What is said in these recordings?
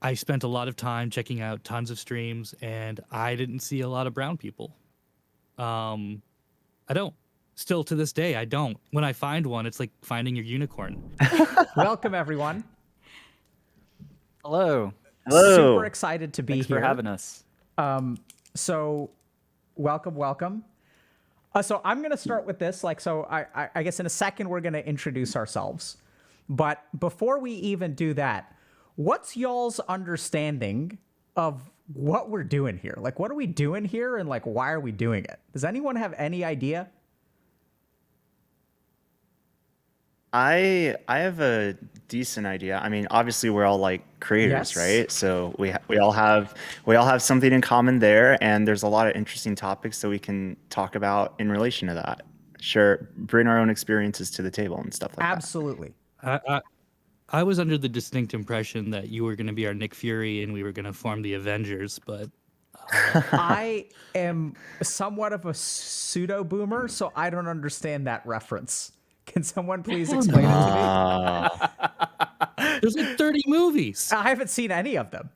I spent a lot of time checking out tons of streams, and I didn't see a lot of brown people. I don't. Still to this day, I don't. When I find one, it's like finding your unicorn. Welcome, everyone. Hello. Super excited to be Thanks here. for having us. So, welcome. So I'm going to start with this. I guess in a second we're going to introduce ourselves. But before we even do that, what's y'all's understanding of what we're doing here? Like, what are we doing here, and like, why are we doing it? Does anyone have any idea? I have a decent idea. I mean, obviously we're all like creators, Yes. right? So we all have something in common there, and there's a lot of interesting topics that we can talk about in relation to that. Sure, bring our own experiences to the table and stuff like Absolutely. I was under the distinct impression that you were going to be our Nick Fury and we were going to form the Avengers, but I am somewhat of a pseudo boomer, so I don't understand that reference. Can someone please explain it to me? there's like 30 movies. I haven't seen any of them.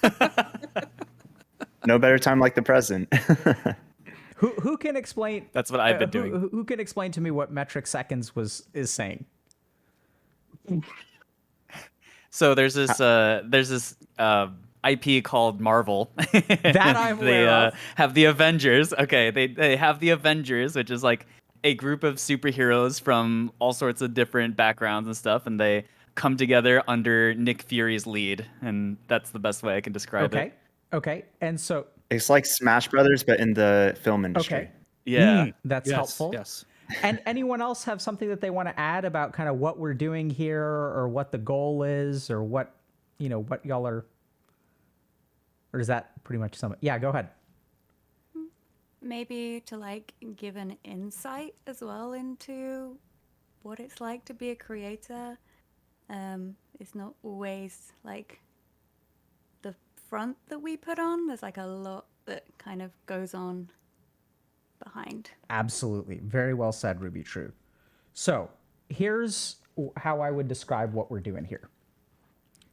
that. No better time like the present. Who can explain? That's what I've been doing. Who can explain to me what metric seconds is saying? So there's this IP called Marvel. That I'm aware of. Have the Avengers. Okay, they have the Avengers, which is like a group of superheroes from all sorts of different backgrounds and stuff, and they come together under Nick Fury's lead, and that's the best way I can describe it. Okay. And so, It's like Smash Brothers, but in the film industry. okay, Yeah. that's Yes, helpful. Yes. And anyone else have something that they want to add about kind of what we're doing here, or what the goal is, or what y'all are, or is that pretty much some? Yeah, go ahead. Maybe to like give an insight as well into what it's like to be a creator. It's not always like the front that we put on. There's like a lot that kind of goes on behind. Absolutely. Very well said, Ruby True. So here's how I would describe what we're doing here.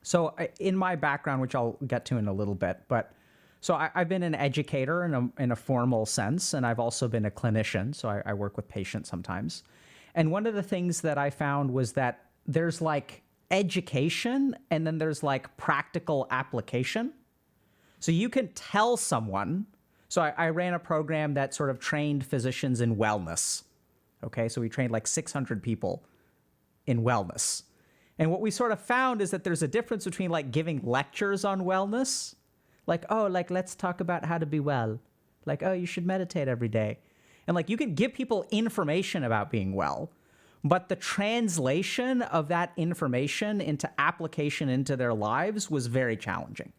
So in my background, which I'll get to in a little bit, but so I've been an educator in a formal sense, and I've also been a clinician. So I work with patients sometimes. And one of the things that I found was that there's like education, and then there's like practical application. So you can tell someone. So I ran a program that sort of trained physicians in wellness. Okay, so we trained like 600 people in wellness. And what we sort of found is that there's a difference between like giving lectures on wellness, like, oh, like, let's talk about how to be well. Like, oh, you should meditate every day. And like, you can give people information about being well, but the translation of that information into application into their lives was very challenging.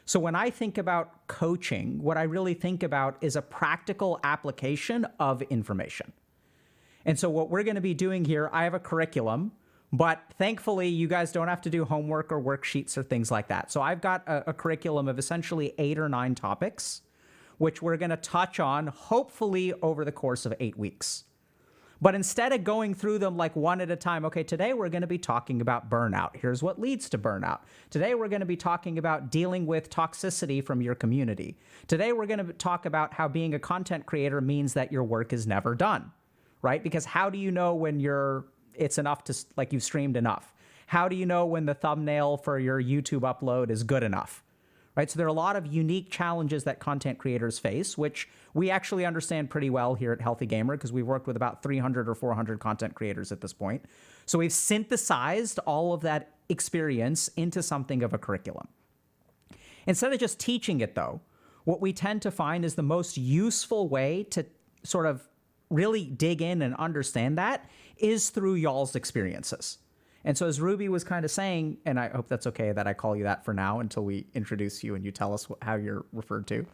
So when I think about coaching, what I really think about is a practical application of information. And so what we're going to be doing here, I have a curriculum, but thankfully you guys don't have to do homework or worksheets or things like that. So I've got a curriculum of essentially 8 or 9 topics, which we're going to touch on hopefully over the course of 8 weeks. But instead of going through them like one at a time, okay, today we're going to be talking about burnout. Here's what leads to burnout. Today we're going to be talking about dealing with toxicity from your community. Today we're going to talk about how being a content creator means that your work is never done, right? Because how do you know when it's enough to, like, you've streamed enough? How do you know when the thumbnail for your YouTube upload is good enough? Right? So there are a lot of unique challenges that content creators face, which we actually understand pretty well here at Healthy Gamer because we've worked with about 300 or 400 content creators at this point. So we've synthesized all of that experience into something of a curriculum. Instead of just teaching it, though, what we tend to find is the most useful way to sort of really dig in and understand that is through y'all's experiences. And so as Ruby was kind of saying, and I hope that's okay that I call you that for now until we introduce you and you tell us how you're referred to,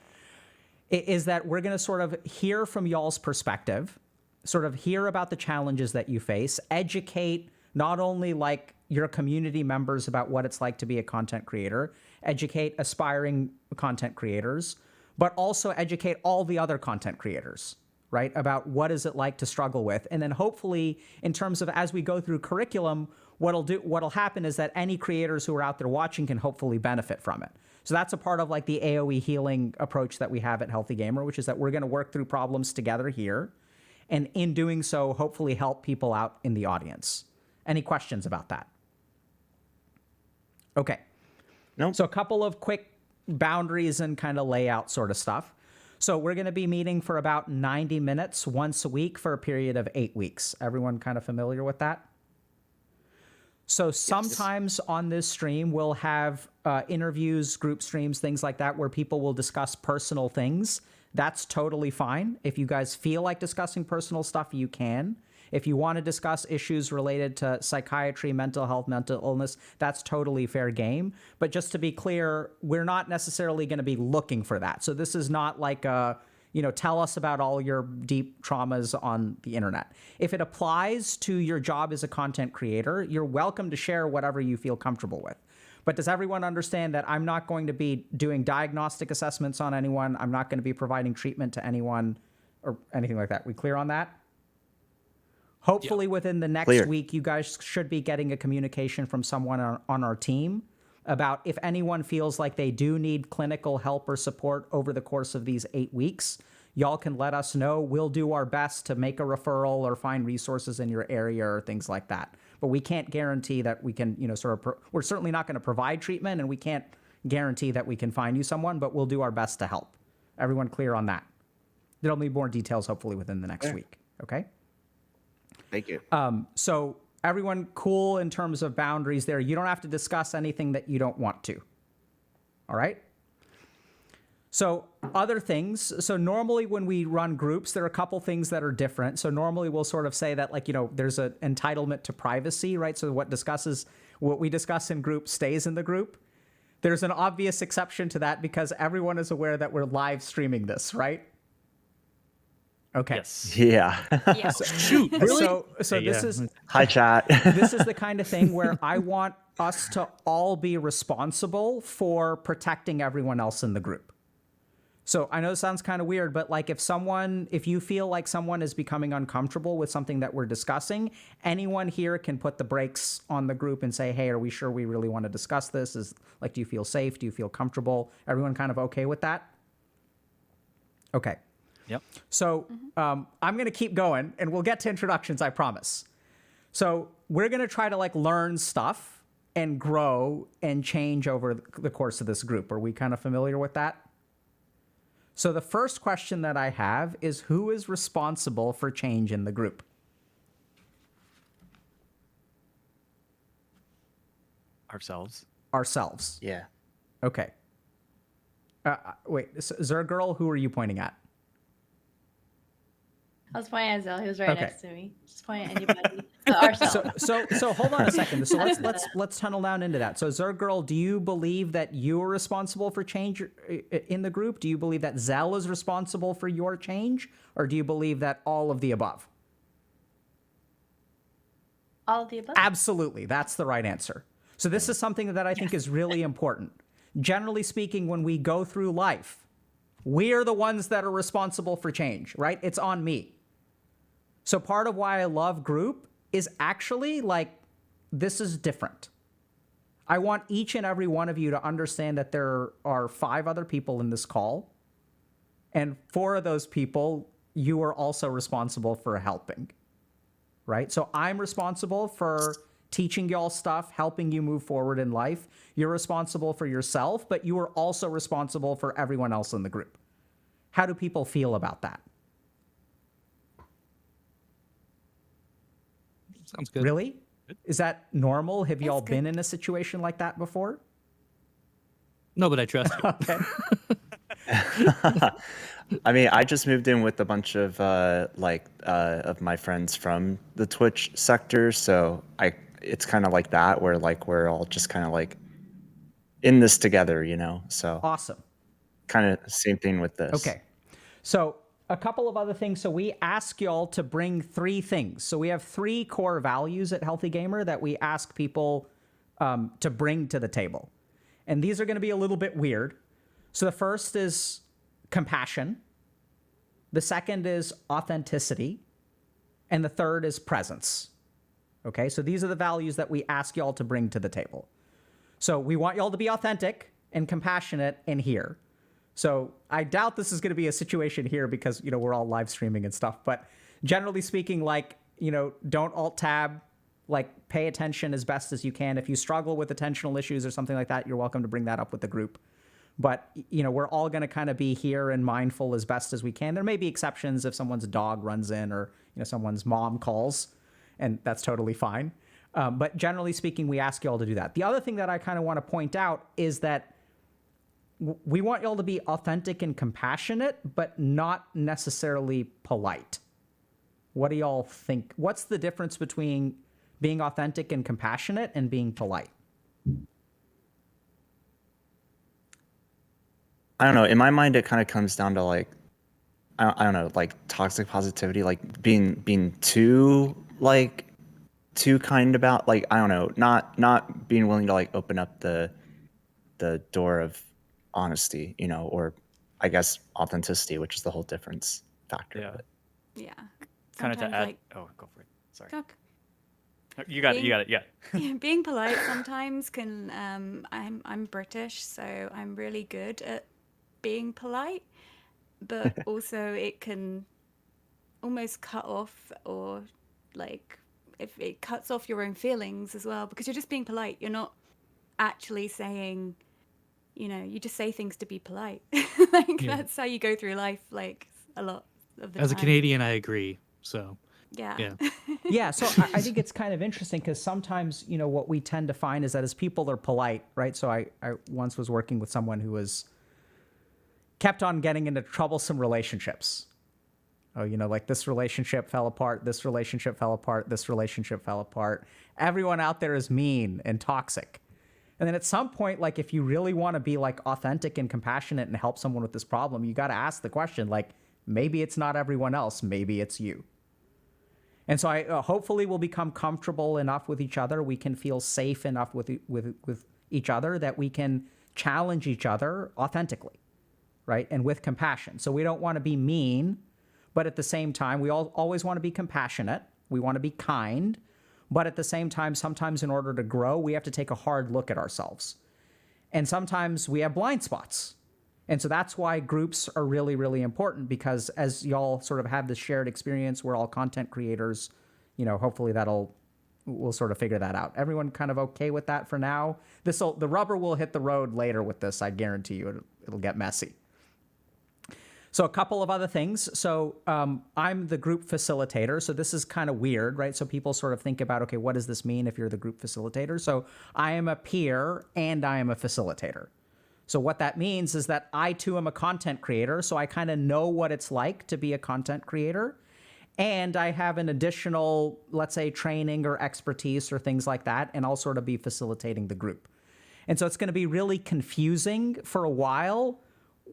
is that we're going to sort of hear from y'all's perspective, sort of hear about the challenges that you face, educate not only like your community members about what it's like to be a content creator, educate aspiring content creators, but also educate all the other content creators, right? About what is it like to struggle with. And then hopefully in terms of as we go through curriculum, what'll happen is that any creators who are out there watching can hopefully benefit from it. So that's a part of like the AoE healing approach that we have at Healthy Gamer, which is that we're going to work through problems together here. And in doing so, hopefully help people out in the audience. Any questions about that? Okay. No. So a couple of quick boundaries and kind of layout sort of stuff. So we're going to be meeting for about 90 minutes once a week for a period of 8 weeks. Everyone kind of familiar with that? So sometimes on this stream, we'll have interviews, group streams, things like that, where people will discuss personal things. That's totally fine. If you guys feel like discussing personal stuff, you can. If you want to discuss issues related to psychiatry, mental health, mental illness, that's totally fair game. But just to be clear, we're not necessarily going to be looking for that. So this is not like a, tell us about all your deep traumas on the internet. If it applies to your job as a content creator, you're welcome to share whatever you feel comfortable with. But does everyone understand that I'm not going to be doing diagnostic assessments on anyone? I'm not going to be providing treatment to anyone or anything like that. We clear on that? Hopefully within the next week, you guys should be getting a communication from someone on our team about if anyone feels like they do need clinical help or support over the course of these 8 weeks. Y'all can let us know. We'll do our best to make a referral or find resources in your area or things like that. But we can't guarantee that we can, we're certainly not going to provide treatment, and we can't guarantee that we can find you someone, but we'll do our best to help. Everyone clear on that? There'll be more details hopefully within the next week. Okay? Thank you. So everyone cool in terms of boundaries there. You don't have to discuss anything that you don't want to. All right? So other things. So normally when we run groups, there are a couple things that are different. So normally we'll sort of say that there's an entitlement to privacy, right? So what we discuss in group stays in the group. There's an obvious exception to that because everyone is aware that we're live streaming this, right? Okay. Yes. Yeah. Yeah. Shoot, really? So this is Hi, chat. this is the kind of thing where I want us to all be responsible for protecting everyone else in the group. So I know it sounds kind of weird, but like if you feel like someone is becoming uncomfortable with something that we're discussing, anyone here can put the brakes on the group and say, hey, are we sure we really want to discuss this? Do you feel safe? Do you feel comfortable? Everyone kind of okay with that? Okay. Yep. So I'm going to keep going, and we'll get to introductions, I promise. So we're going to try to learn stuff and grow and change over the course of this group. Are we kind of familiar with that? So the first question that I have is, who is responsible for change in the group? Ourselves. Yeah. Okay. Wait, Zergirl, who are you pointing at? I was pointing at Zell. He was right Okay. next to me. Just pointing at anybody. Ourselves. So hold on a second. So let's tunnel down into that. So Zergirl, do you believe that you are responsible for change in the group? Do you believe that Zell is responsible for your change, or do you believe that all of the above? All of the above. Absolutely, that's the right answer. So this is something that I think is really important. Generally speaking, when we go through life, we are the ones that are responsible for change, right? It's on me. So part of why I love group is actually this is different. I want each and every one of you to understand that there are 5 other people in this call, and 4 of those people you are also responsible for helping, right? So I'm responsible for teaching y'all stuff, helping you move forward in life. You're responsible for yourself, but you are also responsible for everyone else in the group. How do people feel about that? Sounds good. Really? Is that normal? Have y'all good. been in a situation like that before? No, but I trust you. Okay. I mean, I just moved in with a bunch of of my friends from the Twitch sector, so it's kind of like that where we're all just kind of in this together, So Awesome. kind of same thing with this. Okay. So a couple of other things. So we ask y'all to bring 3 things. So we have 3 core values at Healthy Gamer that we ask people to bring to the table. And these are going to be a little bit weird. So the first is compassion. The second is authenticity. And the third is presence. Okay, so these are the values that we ask y'all to bring to the table. So we want y'all to be authentic and compassionate in here. So I doubt this is going to be a situation here because, you know, we're all live streaming and stuff. But generally speaking, like, you know, don't alt tab, like pay attention as best as you can. If you struggle with attentional issues or something like that, you're welcome to bring that up with the group. But, you know, we're all going to kind of be here and mindful as best as we can. There may be exceptions if someone's dog runs in or, you know, someone's mom calls, and that's totally fine. But generally speaking, we ask y'all to do that. The other thing that I kind of want to point out is that we want y'all to be authentic and compassionate, but not necessarily polite. What do y'all think? What's the difference between being authentic and compassionate and being polite? I don't know. In my mind, it kind of comes down to like, I don't know, like toxic positivity, like being too kind about, like, I don't know, not being willing to like open up the door of honesty, you know, or I guess authenticity, which is the whole difference factor. Yeah. Of it. Yeah. Kind of to Sometimes, add. like, Oh, go for it. Sorry. talk- You got it. You got it. Yeah. yeah, being polite sometimes can. I'm British, so I'm really good at being polite, but also it can almost cut off, or like if it cuts off your own feelings as well, because you're just being polite. You're not actually saying, you know, you just say things to be polite. Like Yeah. that's how you go through life, like a lot of the As a time. Canadian, I agree. So Yeah. yeah. Yeah, so I think it's kind of interesting because sometimes, you know, what we tend to find is that as people are polite, right? So I once was working with someone who was kept on getting into troublesome relationships. Oh, you know, like this relationship fell apart, this relationship fell apart, this relationship fell apart. Everyone out there is mean and toxic. And then at some point, like if you really want to be like authentic and compassionate and help someone with this problem, you got to ask the question, like, maybe it's not everyone else, maybe it's you. And so I hopefully we'll become comfortable enough with each other. We can feel safe enough with each other that we can challenge each other authentically, right? And with compassion. So we don't want to be mean, but at the same time, we always want to be compassionate. We want to be kind. But at the same time, sometimes in order to grow, we have to take a hard look at ourselves. And sometimes we have blind spots. And so that's why groups are really, really important, because as y'all sort of have this shared experience, we're all content creators, you know, hopefully we'll sort of figure that out. Everyone kind of okay with that for now? The rubber will hit the road later with this, I guarantee you. It'll get messy. So a couple of other things. So I'm the group facilitator. So this is kind of weird, right? So people sort of think about, okay, what does this mean if you're the group facilitator? So I am a peer and I am a facilitator. So what that means is that I too am a content creator. So I kind of know what it's like to be a content creator. And I have an additional, let's say, training or expertise or things like that. And I'll sort of be facilitating the group. And so it's going to be really confusing for a while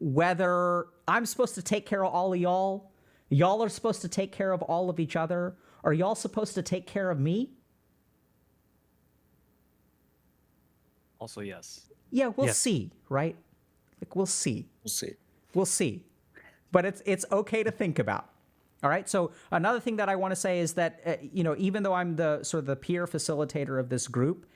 whether I'm supposed to take care of all of y'all, y'all are supposed to take care of all of each other, or y'all supposed to take care of me? Also, yes. Yeah, we'll Yes. see, right? Like we'll see. We'll see. We'll see. But it's okay to think about. All right. So another thing that I want to say is that, you know, even though I'm the sort of the peer facilitator of this group,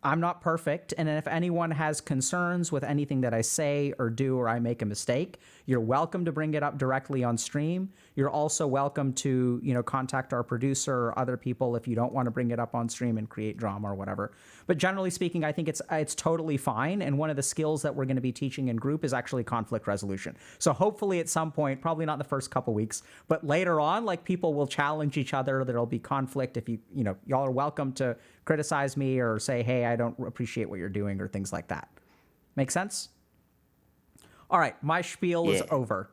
I'm not perfect. And if anyone has concerns with anything that I say or do, or I make a mistake, you're welcome to bring it up directly on stream. You're also welcome to, you know, contact our producer or other people if you don't want to bring it up on stream and create drama or whatever. But generally speaking, I think it's totally fine. And one of the skills that we're going to be teaching in group is actually conflict resolution. So hopefully at some point, probably not in the first couple weeks, but later on, like people will challenge each other. There'll be conflict. If you know, y'all are welcome to criticize me or say, hey, I don't appreciate what you're doing or things like that. Make sense? All right, my spiel is over.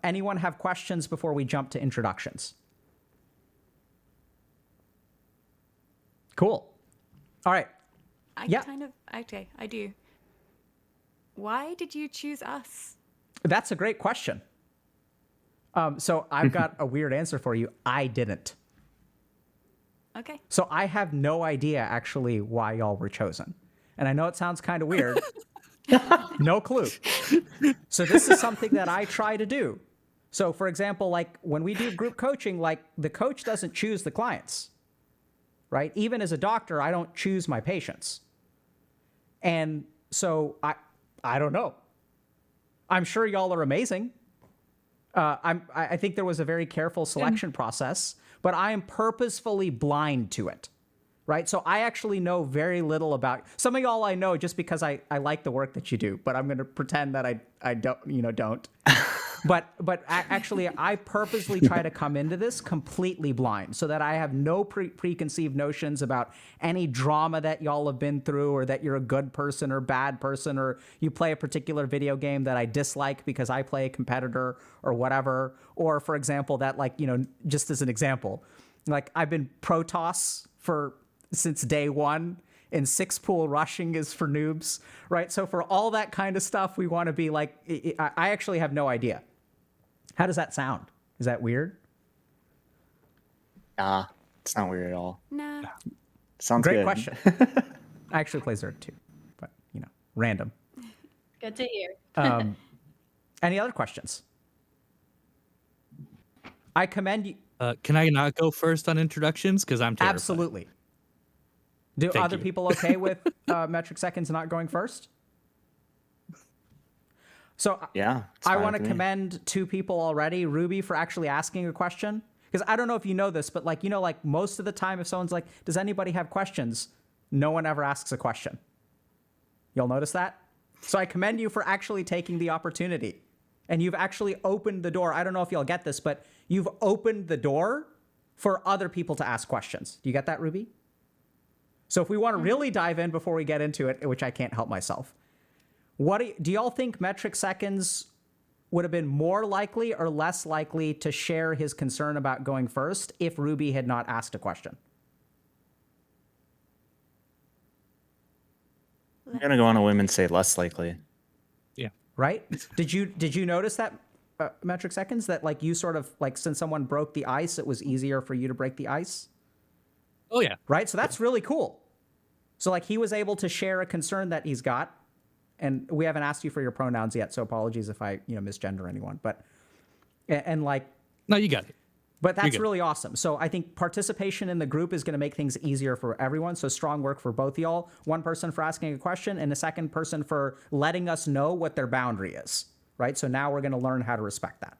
Anyone have questions before we jump to introductions? Cool. All right. I do. Why did you choose us? That's a great question. So I've got a weird answer for you. I didn't. Okay. So I have no idea actually why y'all were chosen. And I know it sounds kind of weird. No clue. So this is something that I try to do. So for example, like when we do group coaching, like the coach doesn't choose the clients. right? Even as a doctor, I don't choose my patients. And so I don't know. I'm sure y'all are amazing. I think there was a very careful selection process, but I am purposefully blind to it, right? So I actually know very little about some of y'all. I know just because I like the work that you do, but I'm going to pretend that I don't. But actually, I purposely try to come into this completely blind so that I have no preconceived notions about any drama that y'all have been through, or that you're a good person or bad person, or you play a particular video game that I dislike because I play a competitor or whatever. Or, for example, that, like, just as an example, like, I've been Protoss since day one, and 6-pool rushing is for noobs, right? So for all that kind of stuff, we want to be like, I actually have no idea. How does that sound? Is that weird? Nah, it's not weird at all. Nah. Sounds Great good. question. I actually play Zerg too, but random. Good to hear. Any other questions? I commend you. Can I not go first on introductions? Because I'm terrified. Absolutely. Do Thank other you. people okay with metric seconds not going first? So Yeah. it's I fine want to with me. commend 2 people already. Ruby for actually asking a question. Because I don't know if you know this, but like most of the time if someone's like, does anybody have questions? No one ever asks a question. You'll notice that? So I commend you for actually taking the opportunity. And you've actually opened the door. I don't know if y'all get this, but you've opened the door for other people to ask questions. Do you get that, Ruby? So if we want to really dive in before we get into it, which I can't help myself, do y'all think metric seconds would have been more likely or less likely to share his concern about going first if Ruby had not asked a question? I'm gonna go on a whim and say less likely. Yeah. Right? Did you notice that, metric seconds, that like you sort of like, since someone broke the ice, it was easier for you to break the ice? Oh yeah. Right? So that's really cool. So like he was able to share a concern that he's got. And we haven't asked you for your pronouns yet, so apologies if I, misgender anyone. But and like, No, you got it. but that's good. really awesome. So I think participation in the group is going to make things easier for everyone. So strong work for both y'all. One person for asking a question, and a second person for letting us know what their boundary is. Right? So now we're going to learn how to respect that.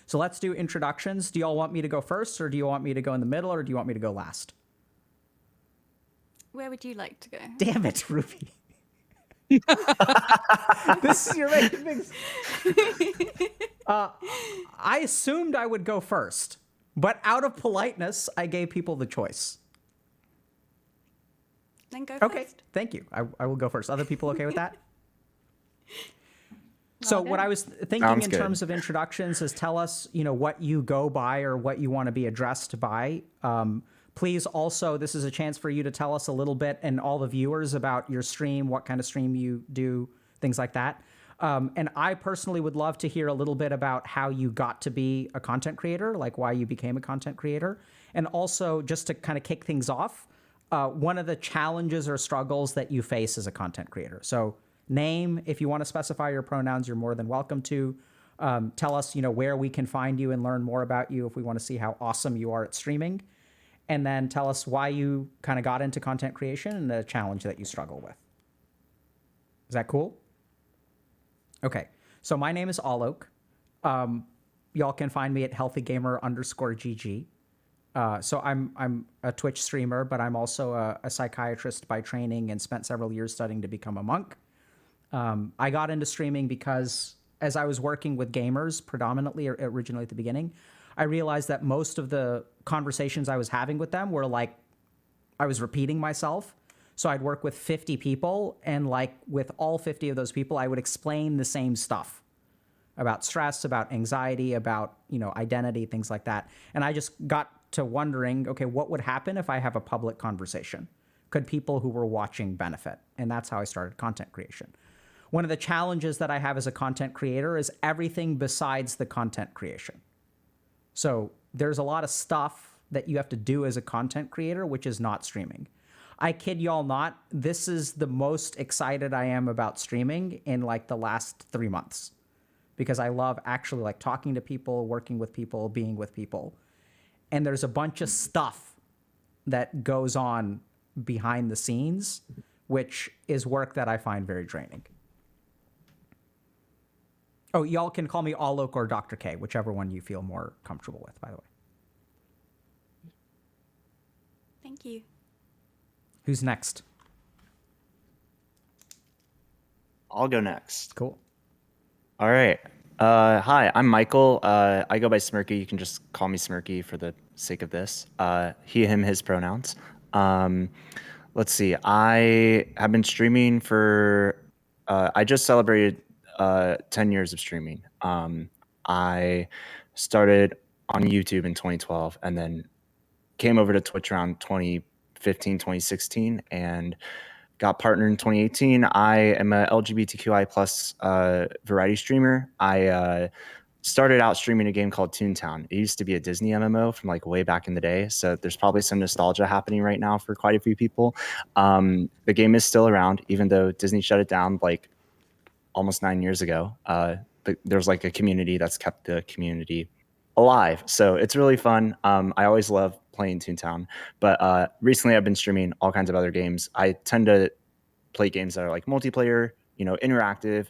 So let's do introductions. Do y'all want me to go first, or do you want me to go in the middle, or do you want me to go last? Where would you like to go? Damn it, Ruby. This is your making things. I assumed I would go first, but out of politeness, I gave people the choice. Then go Okay, first. thank you. I will go first. Other people okay with that? So All what good. I was thinking Sounds in good. terms of introductions is tell us, what you go by or what you want to be addressed by. Please also, this is a chance for you to tell us a little bit, and all the viewers, about your stream, what kind of stream you do, things like that. And I personally would love to hear a little bit about how you got to be a content creator, like why you became a content creator. And also, just to kind of kick things off, one of the challenges or struggles that you face as a content creator. So name, if you want to specify your pronouns, you're more than welcome to. Tell us, where we can find you and learn more about you if we want to see how awesome you are at streaming. And then tell us why you kind of got into content creation and the challenge that you struggle with. Is that cool? Okay. So my name is Alok. Y'all can find me at HealthyGamer_GG. So I'm a Twitch streamer, but I'm also a psychiatrist by training and spent several years studying to become a monk. I got into streaming because as I was working with gamers predominantly, or originally at the beginning, I realized that most of the conversations I was having with them were like, I was repeating myself. So I'd work with 50 people, and like with all 50 of those people, I would explain the same stuff about stress, about anxiety, about, identity, things like that. And I just got to wondering, okay, what would happen if I have a public conversation? Could people who were watching benefit? And that's how I started content creation. One of the challenges that I have as a content creator is everything besides the content creation. So there's a lot of stuff that you have to do as a content creator, which is not streaming. I kid y'all not, this is the most excited I am about streaming in like the last 3 months, because I love actually like talking to people, working with people, being with people. And there's a bunch of stuff that goes on behind the scenes, which is work that I find very draining. Oh, y'all can call me Alok or Dr. K, whichever one you feel more comfortable with, by the way. Thank you. Who's next? I'll go next. Cool. All right. Hi, I'm Michael. I go by Smirky. You can just call me Smirky for the sake of this. He, him, his pronouns. Let's see. I have been streaming for. I just celebrated 10 years of streaming. I started on YouTube in 2012 and then came over to Twitch around 2015, 2016, and got partnered in 2018. I am a LGBTQI plus variety streamer. I started out streaming a game called Toontown. It used to be a Disney MMO from like way back in the day. So there's probably some nostalgia happening right now for quite a few people. The game is still around, even though Disney shut it down like almost 9 years ago. There's like a community that's kept the community alive. So it's really fun. I always love playing Toontown, but recently I've been streaming all kinds of other games. I tend to play games that are like multiplayer, interactive.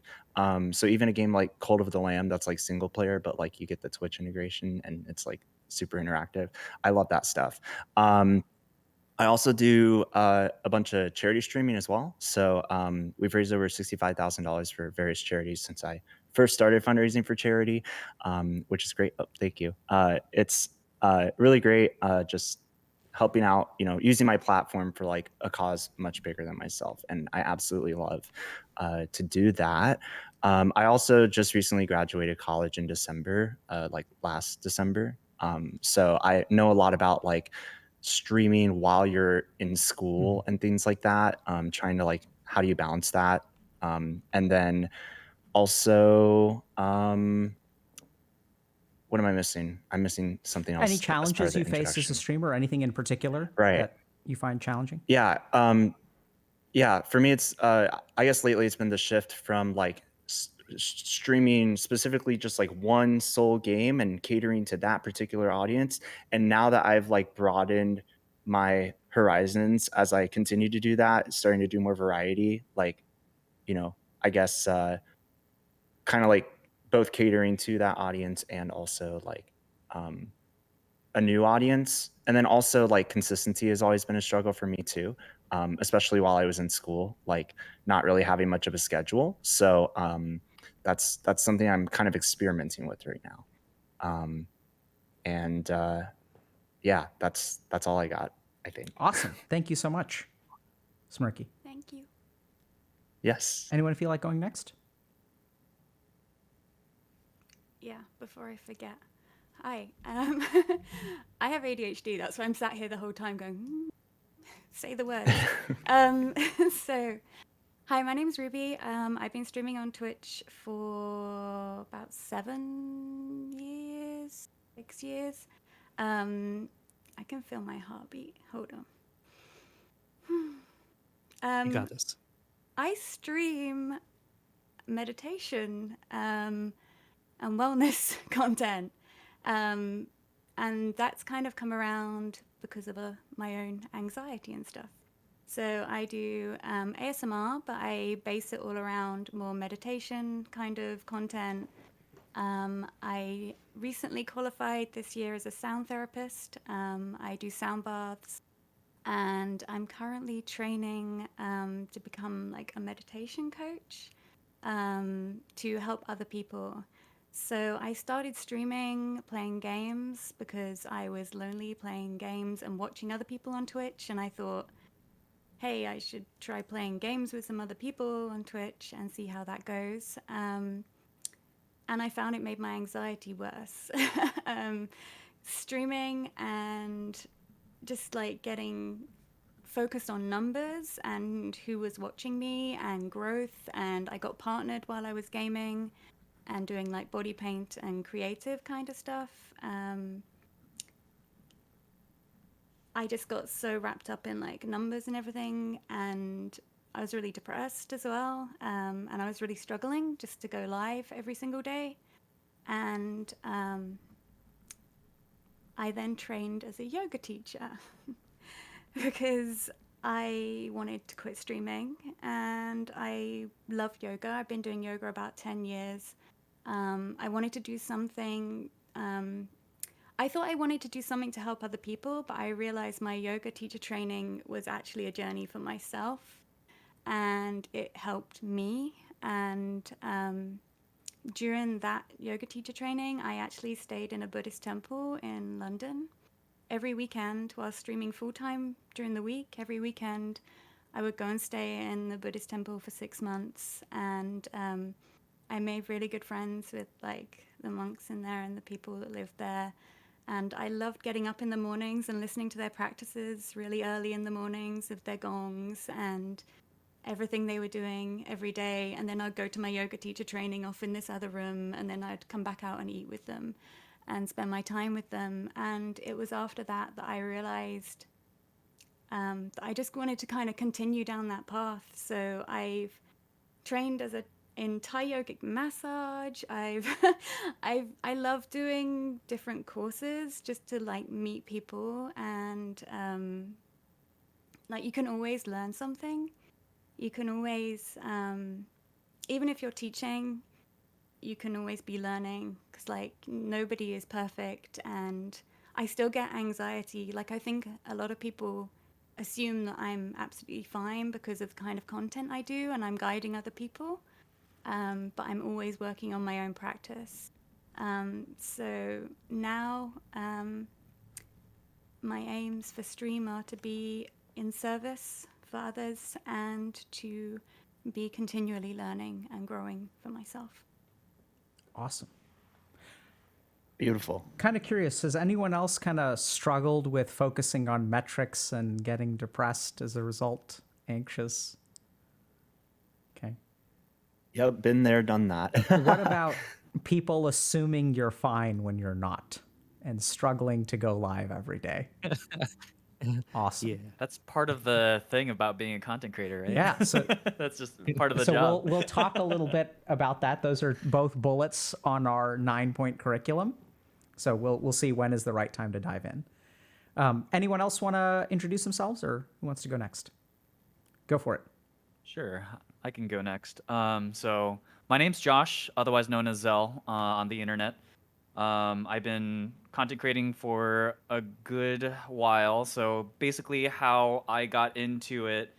So even a game like Cult of the Lamb that's like single player, but like you get the Twitch integration and it's like super interactive. I love that stuff. I also do a bunch of charity streaming as well. So we've raised over $65,000 for various charities since I first started fundraising for charity, which is great. Oh, thank you. It's really great just helping out, using my platform for like a cause much bigger than myself. And I absolutely love to do that. I also just recently graduated college in December, like last December. So I know a lot about like streaming while you're in school and things like that, trying to like, how do you balance that? And then also, what am I missing? I'm missing something else. Any as part of challenges the you face as a introduction. streamer? Anything in particular Right. that you find challenging? Yeah. Yeah. For me, it's, I guess lately it's been the shift from like streaming specifically just like one sole game and catering to that particular audience. And now that I've like broadened my horizons as I continue to do that, starting to do more variety, like, I guess, kind of like both catering to that audience and also like, a new audience. And then also like consistency has always been a struggle for me too, especially while I was in school, like not really having much of a schedule. So that's something I'm kind of experimenting with right now. And yeah, that's all I got, I think. Awesome. Thank you so much, Smirky. Thank you. Yes. Anyone feel like going next? Yeah, before I forget. Hi. I have ADHD. That's why I'm sat here the whole time going, say the words. So, hi, my name's Ruby. I've been streaming on Twitch for about 7 years, 6 years. I can feel my heartbeat. Hold on. You got this. I stream meditation and wellness content. And that's kind of come around because of my own anxiety and stuff. So I do ASMR, but I base it all around more meditation kind of content. I recently qualified this year as a sound therapist. I do sound baths. And I'm currently training to become like a meditation coach to help other people. So I started streaming, playing games because I was lonely playing games and watching other people on Twitch. And I thought, hey, I should try playing games with some other people on Twitch and see how that goes. And I found it made my anxiety worse. Streaming and just like getting focused on numbers and who was watching me and growth. And I got partnered while I was gaming and doing like body paint and creative kind of stuff. I just got so wrapped up in like numbers and everything, and I was really depressed as well. And I was really struggling just to go live every single day. And I then trained as a yoga teacher. because I wanted to quit streaming and I love yoga. I've been doing yoga about 10 years. I wanted to do something. I thought I wanted to do something to help other people, but I realized my yoga teacher training was actually a journey for myself and it helped me. And during that yoga teacher training, I actually stayed in a Buddhist temple in London every weekend while streaming full time during the week. Every weekend, I would go and stay in the Buddhist temple for 6 months, and I made really good friends with like the monks in there and the people that lived there. And I loved getting up in the mornings and listening to their practices really early in the mornings of their gongs and everything they were doing every day. And then I'd go to my yoga teacher training off in this other room, and then I'd come back out and eat with them and spend my time with them. And it was after that that I realized that I just wanted to kind of continue down that path. So I've trained as a in Thai yogic massage. I love doing different courses just to like meet people, and like you can always learn something. You can always, even if you're teaching, you can always be learning, because like nobody is perfect, and I still get anxiety. Like I think a lot of people assume that I'm absolutely fine because of the kind of content I do and I'm guiding other people, but I'm always working on my own practice. So now my aims for stream are to be in service for others and to be continually learning and growing for myself. Awesome. Beautiful. Kind of curious, has anyone else kind of struggled with focusing on metrics and getting depressed as a result? Anxious? Okay. Yep, been there, done that. What about people assuming you're fine when you're not and struggling to go live every day? Awesome. Yeah. That's part of the thing about being a content creator, right? Yeah, so That's just part of the so job. we'll talk a little bit about that. Those are both bullets on our 9-point curriculum. So we'll see when is the right time to dive in. Anyone else want to introduce themselves, or who wants to go next? Go for it. Sure, I can go next. So my name's Josh, otherwise known as Zell on the internet. I've been content creating for a good while. So basically, how I got into it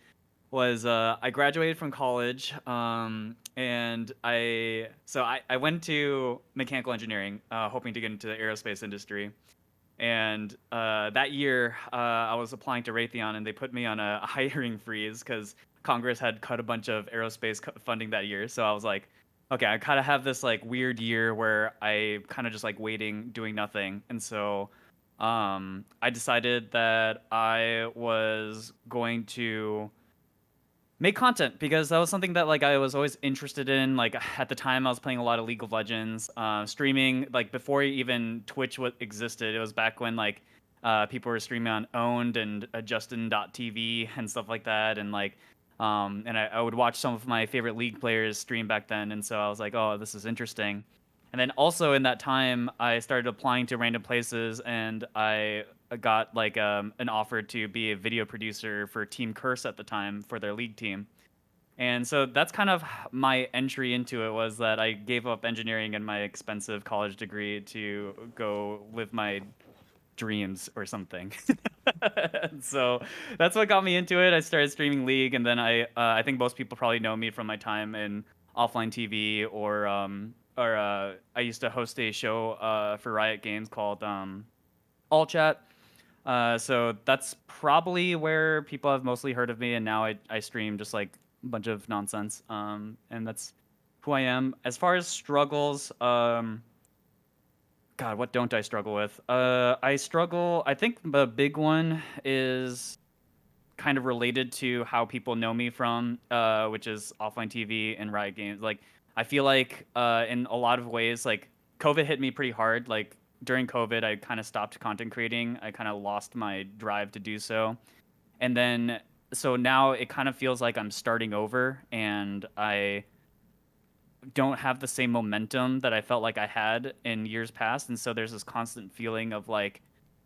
was I graduated from college, and I went to mechanical engineering, hoping to get into the aerospace industry. And that year, I was applying to Raytheon, and they put me on a hiring freeze because Congress had cut a bunch of aerospace funding that year. So I was like, okay, I kind of have this like weird year where I kind of just like waiting, doing nothing. And so I decided that I was going to make content because that was something that like I was always interested in. Like at the time I was playing a lot of League of Legends, streaming like before even Twitch existed. It was back when like people were streaming on Owned and Justin.tv and stuff like that, and like and I would watch some of my favorite League players stream back then, and so I was like, oh, this is interesting. And then also in that time I started applying to random places, and I got like an offer to be a video producer for Team Curse at the time for their league team. And so that's kind of my entry into it, was that I gave up engineering and my expensive college degree to go live my dreams or something. So that's what got me into it. I started streaming League, and then I think most people probably know me from my time in offline TV, or I used to host a show for Riot Games called All Chat. So that's probably where people have mostly heard of me, and now I stream just like a bunch of nonsense. And that's who I am. As far as struggles, God, what don't I struggle with? I think the big one is kind of related to how people know me from, which is offline TV and Riot Games. Like, I feel like in a lot of ways, like COVID hit me pretty hard. Like during COVID, I kind of stopped content creating. I kind of lost my drive to do so. And then, so now it kind of feels like I'm starting over, and I don't have the same momentum that I felt like I had in years past. And so there's this constant feeling of like,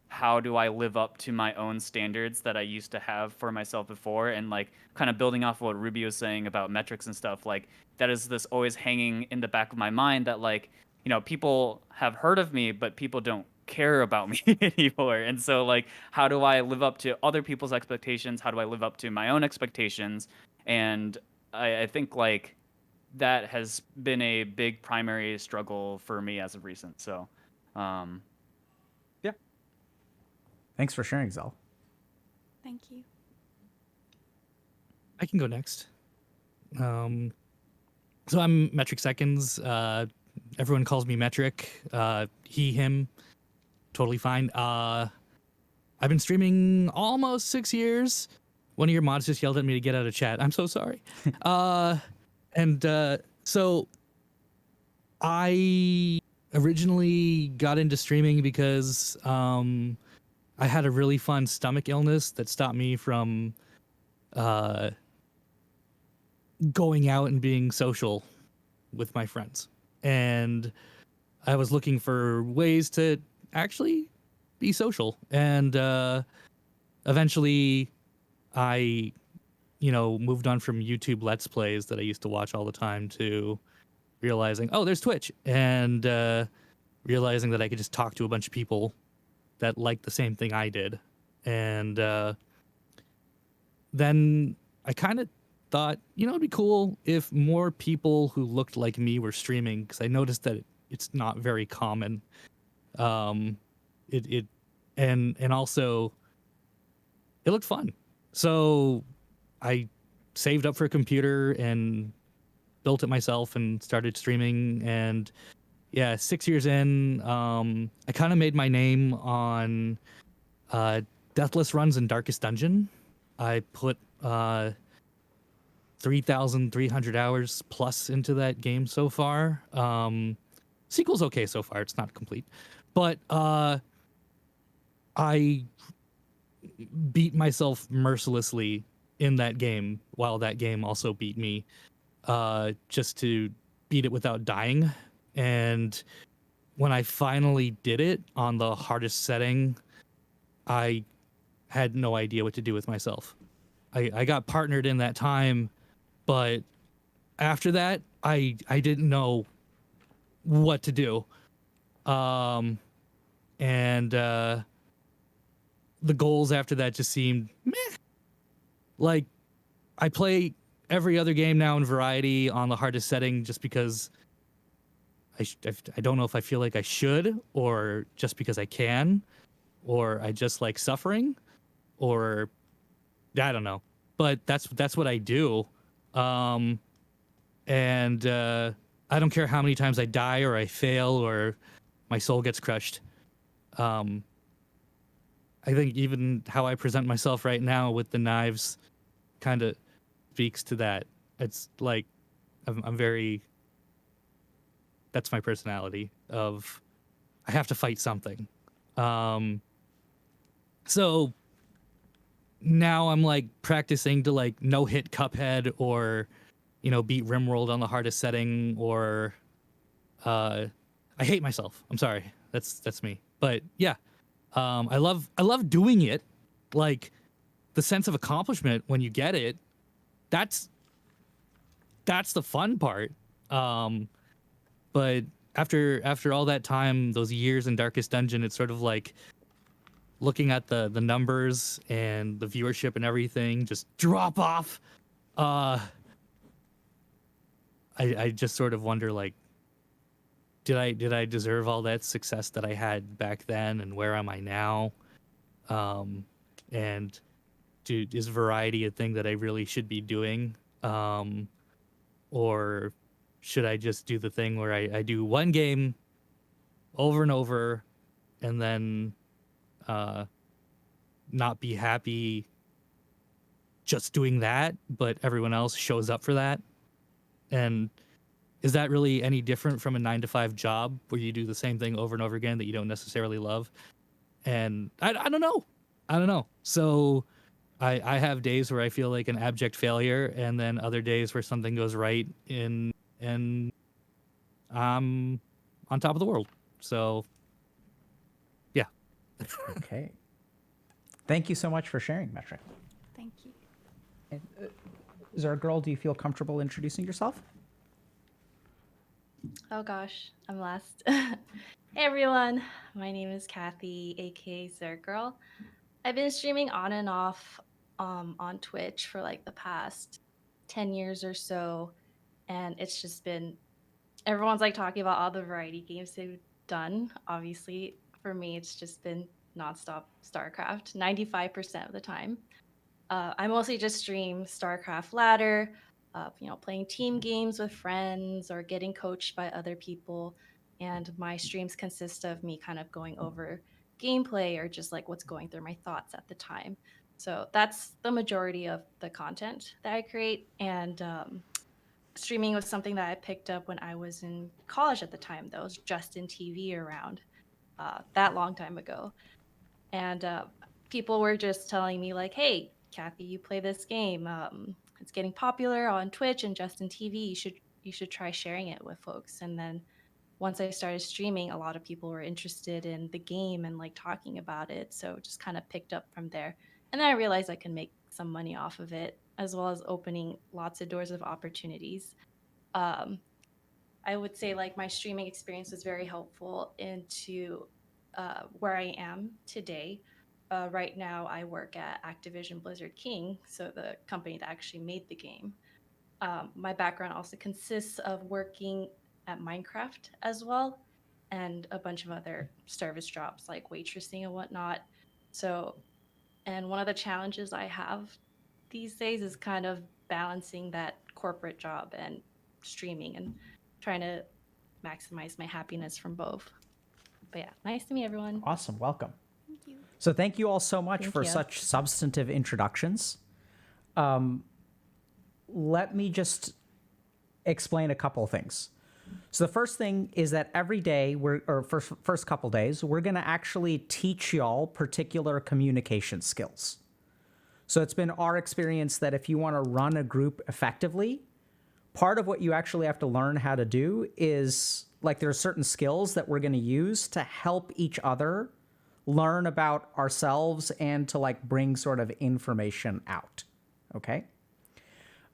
how do I live up to my own standards that I used to have for myself before, and like kind of building off of what Ruby was saying about metrics and stuff, like that is this always hanging in the back of my mind that like, you know, people have heard of me, but people don't care about me anymore. And so like, how do I live up to other people's expectations? How do I live up to my own expectations? And I think like that has been a big primary struggle for me as of recent. So, yeah. Thanks for sharing, Zell. Thank you. I can go next. So I'm Metric Seconds. Everyone calls me Metric. He, him, totally fine. I've been streaming almost 6 years. One of your mods just yelled at me to get out of chat. I'm so sorry. So I originally got into streaming because I had a really fun stomach illness that stopped me from going out and being social with my friends. And I was looking for ways to actually be social. And eventually I, moved on from YouTube Let's Plays that I used to watch all the time to realizing, oh, there's Twitch. And realizing that I could just talk to a bunch of people that liked the same thing I did. And then I kind of thought, it'd be cool if more people who looked like me were streaming, because I noticed that it's not very common. And also it looked fun. So I saved up for a computer and built it myself and started streaming. And yeah, 6 years in, I kind of made my name on Deathless Runs and Darkest Dungeon. I put 3,300 hours plus into that game so far. Sequel's okay so far. It's not complete. But I beat myself mercilessly in that game, while that game also beat me, just to beat it without dying. And when I finally did it on the hardest setting, I had no idea what to do with myself. I got partnered in that time, but after that, I didn't know what to do. The goals after that just seemed meh. Like, I play every other game now in Variety on the hardest setting just because I don't know if I feel like I should, or just because I can, or I just like suffering, or I don't know. But that's what I do. I don't care how many times I die or I fail or my soul gets crushed. I think even how I present myself right now with the knives kind of speaks to that. It's like I'm very, that's my personality of I have to fight something. So now I'm like practicing to like no hit Cuphead, or beat Rimworld on the hardest setting, or I hate myself. I'm sorry. That's me. But yeah, I love doing it. Like the sense of accomplishment when you get it, that's the fun part. But after all that time, those years in Darkest Dungeon, it's sort of like looking at the numbers and the viewership and everything just drop off. I just sort of wonder, like, did I deserve all that success that I had back then, and where am I now? And is Variety a thing that I really should be doing? Or should I just do the thing where I do one game over and over and then not be happy just doing that, but everyone else shows up for that? And is that really any different from a 9-to-5 job where you do the same thing over and over again that you don't necessarily love? And I don't know. So I have days where I feel like an abject failure, and then other days where something goes right and I'm on top of the world. So yeah, Okay. Thank you so much for sharing, Metric. Thank you. And, Zergirl, do you feel comfortable introducing yourself? Oh gosh, I'm last. Hey everyone, my name is Kathy, aka Zergirl. I've been streaming on and off on Twitch for like the past 10 years or so, and it's just been everyone's like talking about all the variety games they've done. Obviously, for me, it's just been nonstop StarCraft 95% of the time. I mostly just stream StarCraft Ladder, playing team games with friends or getting coached by other people. And my streams consist of me kind of going over gameplay or just like what's going through my thoughts at the time. So that's the majority of the content that I create. And streaming was something that I picked up when I was in college at the time. That was Justin TV around that long time ago. And people were just telling me like, "Hey, Kathy, you play this game. It's getting popular on Twitch and Justin TV. You should try sharing it with folks." And then once I started streaming, a lot of people were interested in the game and like talking about it. So just kind of picked up from there. And then I realized I could make some money off of it, as well as opening lots of doors of opportunities. Um, I would say like my streaming experience was very helpful into where I am today. Right now, I work at Activision Blizzard King, so the company that actually made the game. My background also consists of working at Minecraft as well, and a bunch of other service jobs like waitressing and whatnot. So, and one of the challenges I have these days is kind of balancing that corporate job and streaming and trying to maximize my happiness from both. But yeah, nice to meet everyone. Awesome. Welcome. Thank you. So thank you all so much Thank for you. such substantive introductions. Let me just explain a couple of things. So the first thing is that every day, first couple days, we're going to actually teach y'all particular communication skills. So it's been our experience that if you want to run a group effectively, part of what you actually have to learn how to do is like there are certain skills that we're going to use to help each other learn about ourselves and to like bring sort of information out. Okay.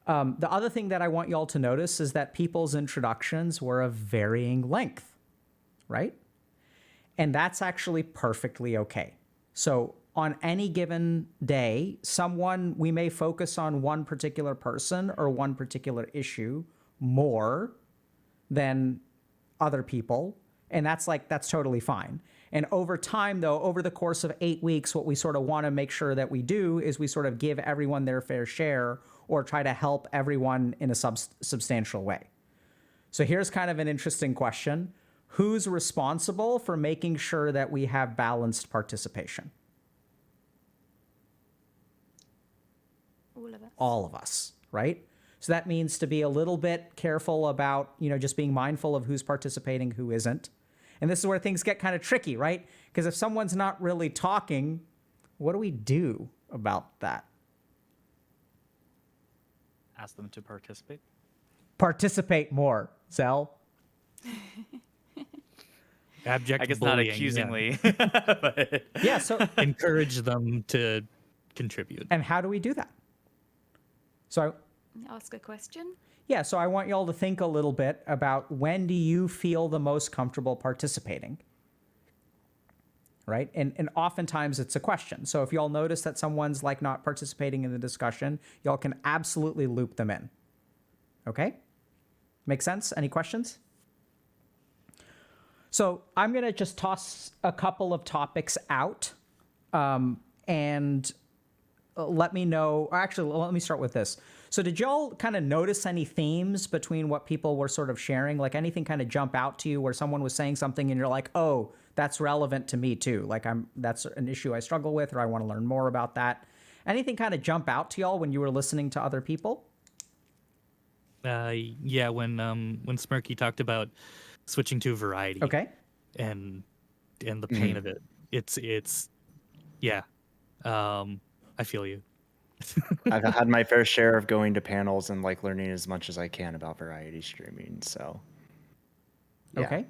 The other thing that I want y'all to notice is that people's introductions were of varying length, right? And that's actually perfectly okay. So on any given day, we may focus on one particular person or one particular issue more than other people. And that's totally fine. And over time, though, over the course of 8 weeks, what we sort of want to make sure that we do is we sort of give everyone their fair share or try to help everyone in a substantial way. So here's kind of an interesting question. Who's responsible for making sure that we have balanced participation? All of us. All of us, right? So that means to be a little bit careful about, just being mindful of who's participating, who isn't. And this is where things get kind of tricky, right? Because if someone's not really talking, what do we do about that? Ask them to participate. Participate more, Zell. Abject I guess not bullying, accusingly, but Yeah, so encourage them to contribute. and how do we do that? So Ask a question. yeah, so I want y'all to think a little bit about when do you feel the most comfortable participating? Right? And oftentimes it's a question. So if y'all notice that someone's like not participating in the discussion, y'all can absolutely loop them in. Okay? Make sense? Any questions? So I'm going to just toss a couple of topics out and let me know. Actually, let me start with this. So did y'all kind of notice any themes between what people were sort of sharing? Like anything kind of jump out to you where someone was saying something and you're like, oh, that's relevant to me too. Like that's an issue I struggle with, or I want to learn more about that. Anything kind of jump out to y'all when you were listening to other people? Yeah, when Smirky talked about switching to variety. Okay. And the pain of it. It's yeah. I feel you. I've had my fair share of going to panels and like learning as much as I can about variety streaming. So, yeah. Okay.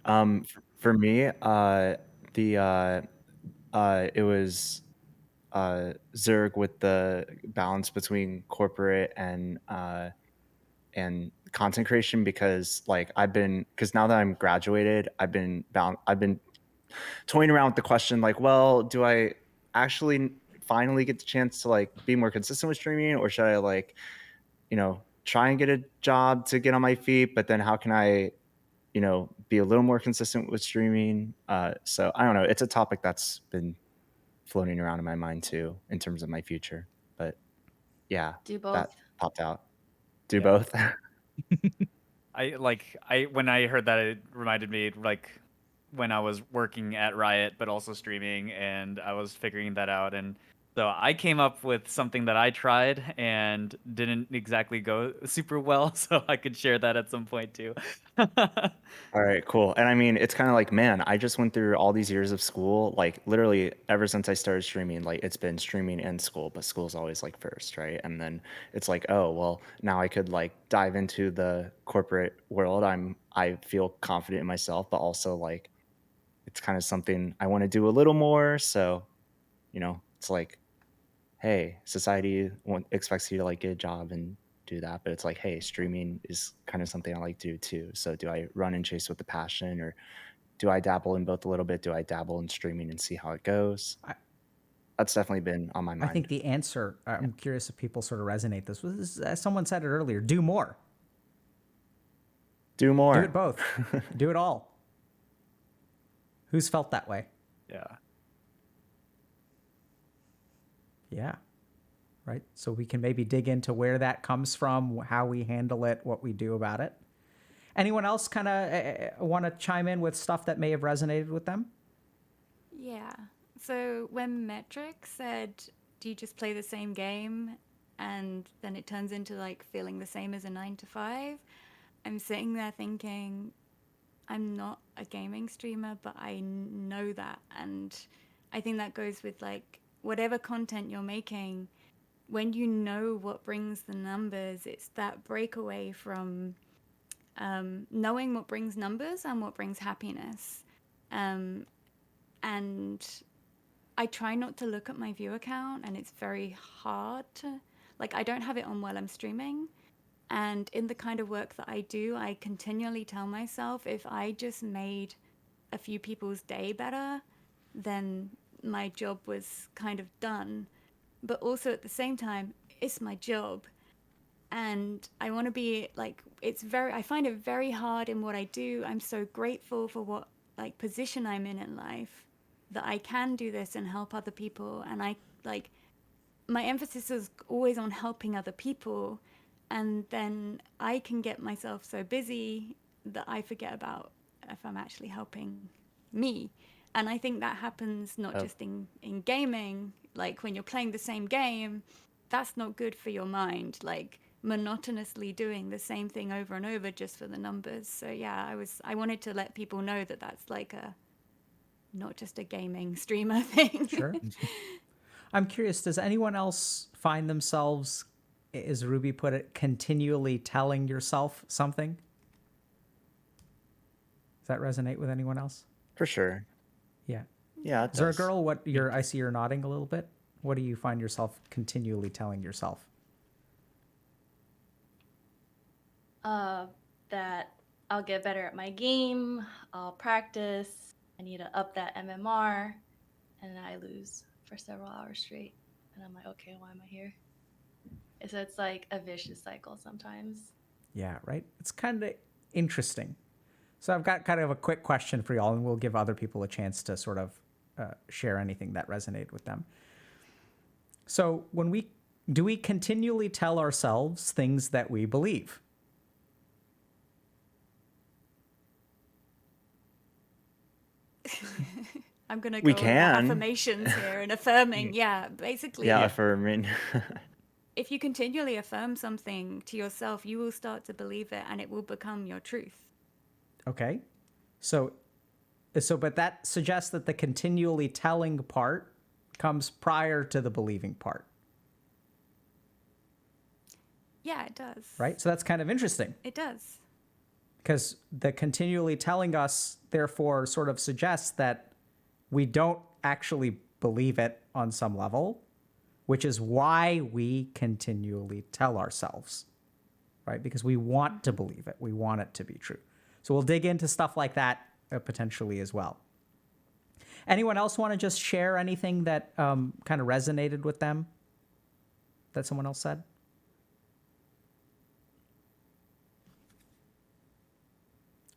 And For me, the it was Zerg with the balance between corporate and content creation, because like because now that I'm graduated, I've been toying around with the question like, well, do I actually finally get the chance to like be more consistent with streaming, or should I like, try and get a job to get on my feet, but then how can I, be a little more consistent with streaming? So I don't know. It's a topic that's been floating around in my mind too, in terms of my future. But yeah, Do both. that popped out. Do Yeah. both. I when I heard that, it reminded me like when I was working at Riot but also streaming, and I was figuring that out. And so I came up with something that I tried and didn't exactly go super well, so I could share that at some point too. All right, cool. And I mean, it's kind of like, man, I just went through all these years of school, like literally ever since I started streaming, like it's been streaming and school, but school's always like first, right? And then it's like, oh, well, now I could like dive into the corporate world. I feel confident in myself, but also like it's kind of something I want to do a little more. So, it's like, hey, society expects you to like get a job and do that, but it's like, hey, streaming is kind of something I like to do too. So do I run and chase with the passion, or do I dabble in both a little bit? Do I dabble in streaming and see how it goes? That's definitely been on my mind. I think the answer, I'm curious if people sort of resonate this was, as someone said it earlier, do more. Do more. Do it both. Do it all. Who's felt that way? Yeah. Yeah. Right. So we can maybe dig into where that comes from, how we handle it, what we do about it. Anyone else kind of want to chime in with stuff that may have resonated with them? Yeah. So when Metric said, do you just play the same game and then it turns into like feeling the same as a 9 to 5? I'm sitting there thinking, I'm not a gaming streamer, but I know that. And I think that goes with like whatever content you're making, when you know what brings the numbers, it's that breakaway from knowing what brings numbers and what brings happiness. And I try not to look at my view count, and it's very hard to, like, I don't have it on while I'm streaming. And in the kind of work that I do, I continually tell myself, if I just made a few people's day better, then my job was kind of done. But also at the same time, it's my job. And I want to be like, I find it very hard in what I do. I'm so grateful for what like position I'm in life, that I can do this and help other people. And my emphasis is always on helping other people. And then I can get myself so busy that I forget about if I'm actually helping me. And I think that happens not just in gaming, like when you're playing the same game, that's not good for your mind, like monotonously doing the same thing over and over just for the numbers. So yeah, I wanted to let people know that that's like not just a gaming streamer thing. Sure. I'm curious, does anyone else find themselves, as Ruby put it, continually telling yourself something? Does that resonate with anyone else? For sure. Yeah. Yeah, it does. Zergirl, I see you're nodding a little bit. What do you find yourself continually telling yourself? That I'll get better at my game, I'll practice, I need to up that MMR, and then I lose for several hours straight. And I'm like, okay, why am I here? So it's like a vicious cycle sometimes. Yeah, right? It's kind of interesting. So I've got kind of a quick question for y'all, and we'll give other people a chance to sort of share anything that resonated with them. So do we continually tell ourselves things that we believe? I'm going to We go on can. affirmations here and affirming. Yeah, basically. Yeah, affirming. If you continually affirm something to yourself, you will start to believe it and it will become your truth. Okay. So but that suggests that the continually telling part comes prior to the believing part. Yeah, it does. Right? So that's kind of interesting. It does. Because the continually telling us, therefore, sort of suggests that we don't actually believe it on some level, which is why we continually tell ourselves, right? Because we want to believe it. We want it to be true. So we'll dig into stuff like that potentially as well. Anyone else want to just share anything that kind of resonated with them that someone else said?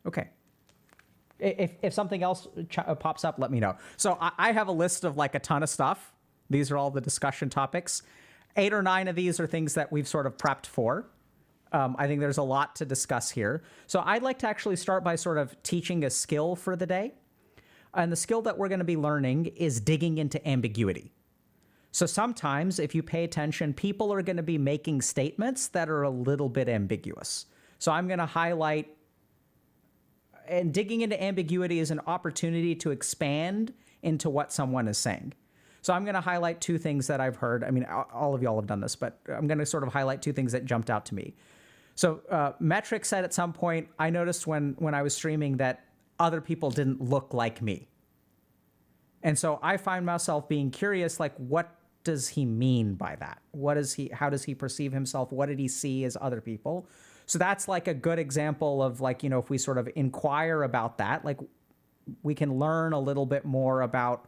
Okay. If something else pops up, let me know. So I have a list of like a ton of stuff. These are all the discussion topics. 8 or 9 of these are things that we've sort of prepped for. I think there's a lot to discuss here. So I'd like to actually start by sort of teaching a skill for the day. And the skill that we're going to be learning is digging into ambiguity. So sometimes if you pay attention, people are going to be making statements that are a little bit ambiguous. So I'm going to highlight, and digging into ambiguity is an opportunity to expand into what someone is saying. So I'm going to highlight 2 things that I've heard. I mean, all of y'all have done this, but I'm going to sort of highlight 2 things that jumped out to me. So Metric said at some point, I noticed when I was streaming that other people didn't look like me. And so I find myself being curious, like, what does he mean by that? How does he perceive himself? What did he see as other people? So that's like a good example of like, if we sort of inquire about that, like we can learn a little bit more about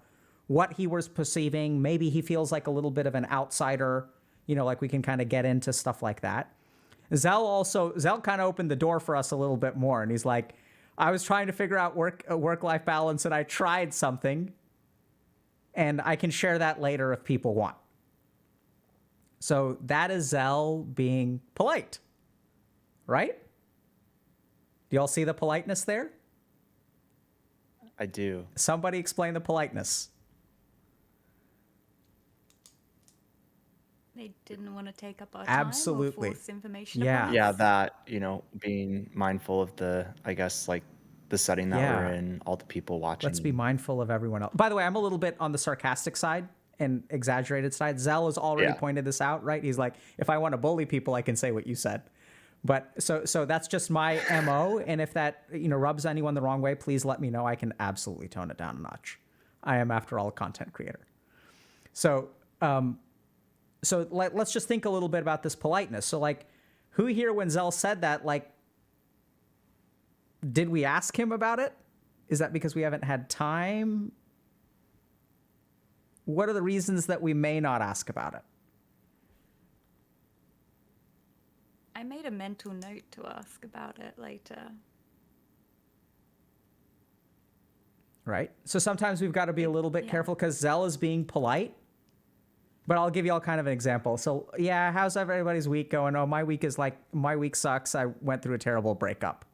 what he was perceiving. Maybe he feels like a little bit of an outsider, like we can kind of get into stuff like that. Zell kind of opened the door for us a little bit more. And he's like, I was trying to figure out work-life balance and I tried something. And I can share that later if people want. So that is Zell being polite, right? Do y'all see the politeness there? I do. Somebody explain the politeness. They didn't want to take up our time Absolutely. or force information Yeah. upon us. Yeah, that, being mindful of the, I guess, like the setting that Yeah. we're in, all the people watching. Let's be mindful of everyone else. By the way, I'm a little bit on the sarcastic side and exaggerated side. Zell has already pointed this out, right? He's like, if I want to bully people, I can say what you said. But so that's just my MO. And if that, rubs anyone the wrong way, please let me know. I can absolutely tone it down a notch. I am, after all, a content creator. So let's just think a little bit about this politeness. So like, who here, when Zell said that, like, did we ask him about it? Is that because we haven't had time? What are the reasons that we may not ask about it? I made a mental note to ask about it later. Right? So sometimes we've got to be a little bit careful because Zell is being polite. But I'll give you all kind of an example. So yeah, how's everybody's week going? Oh, my week sucks. I went through a terrible breakup.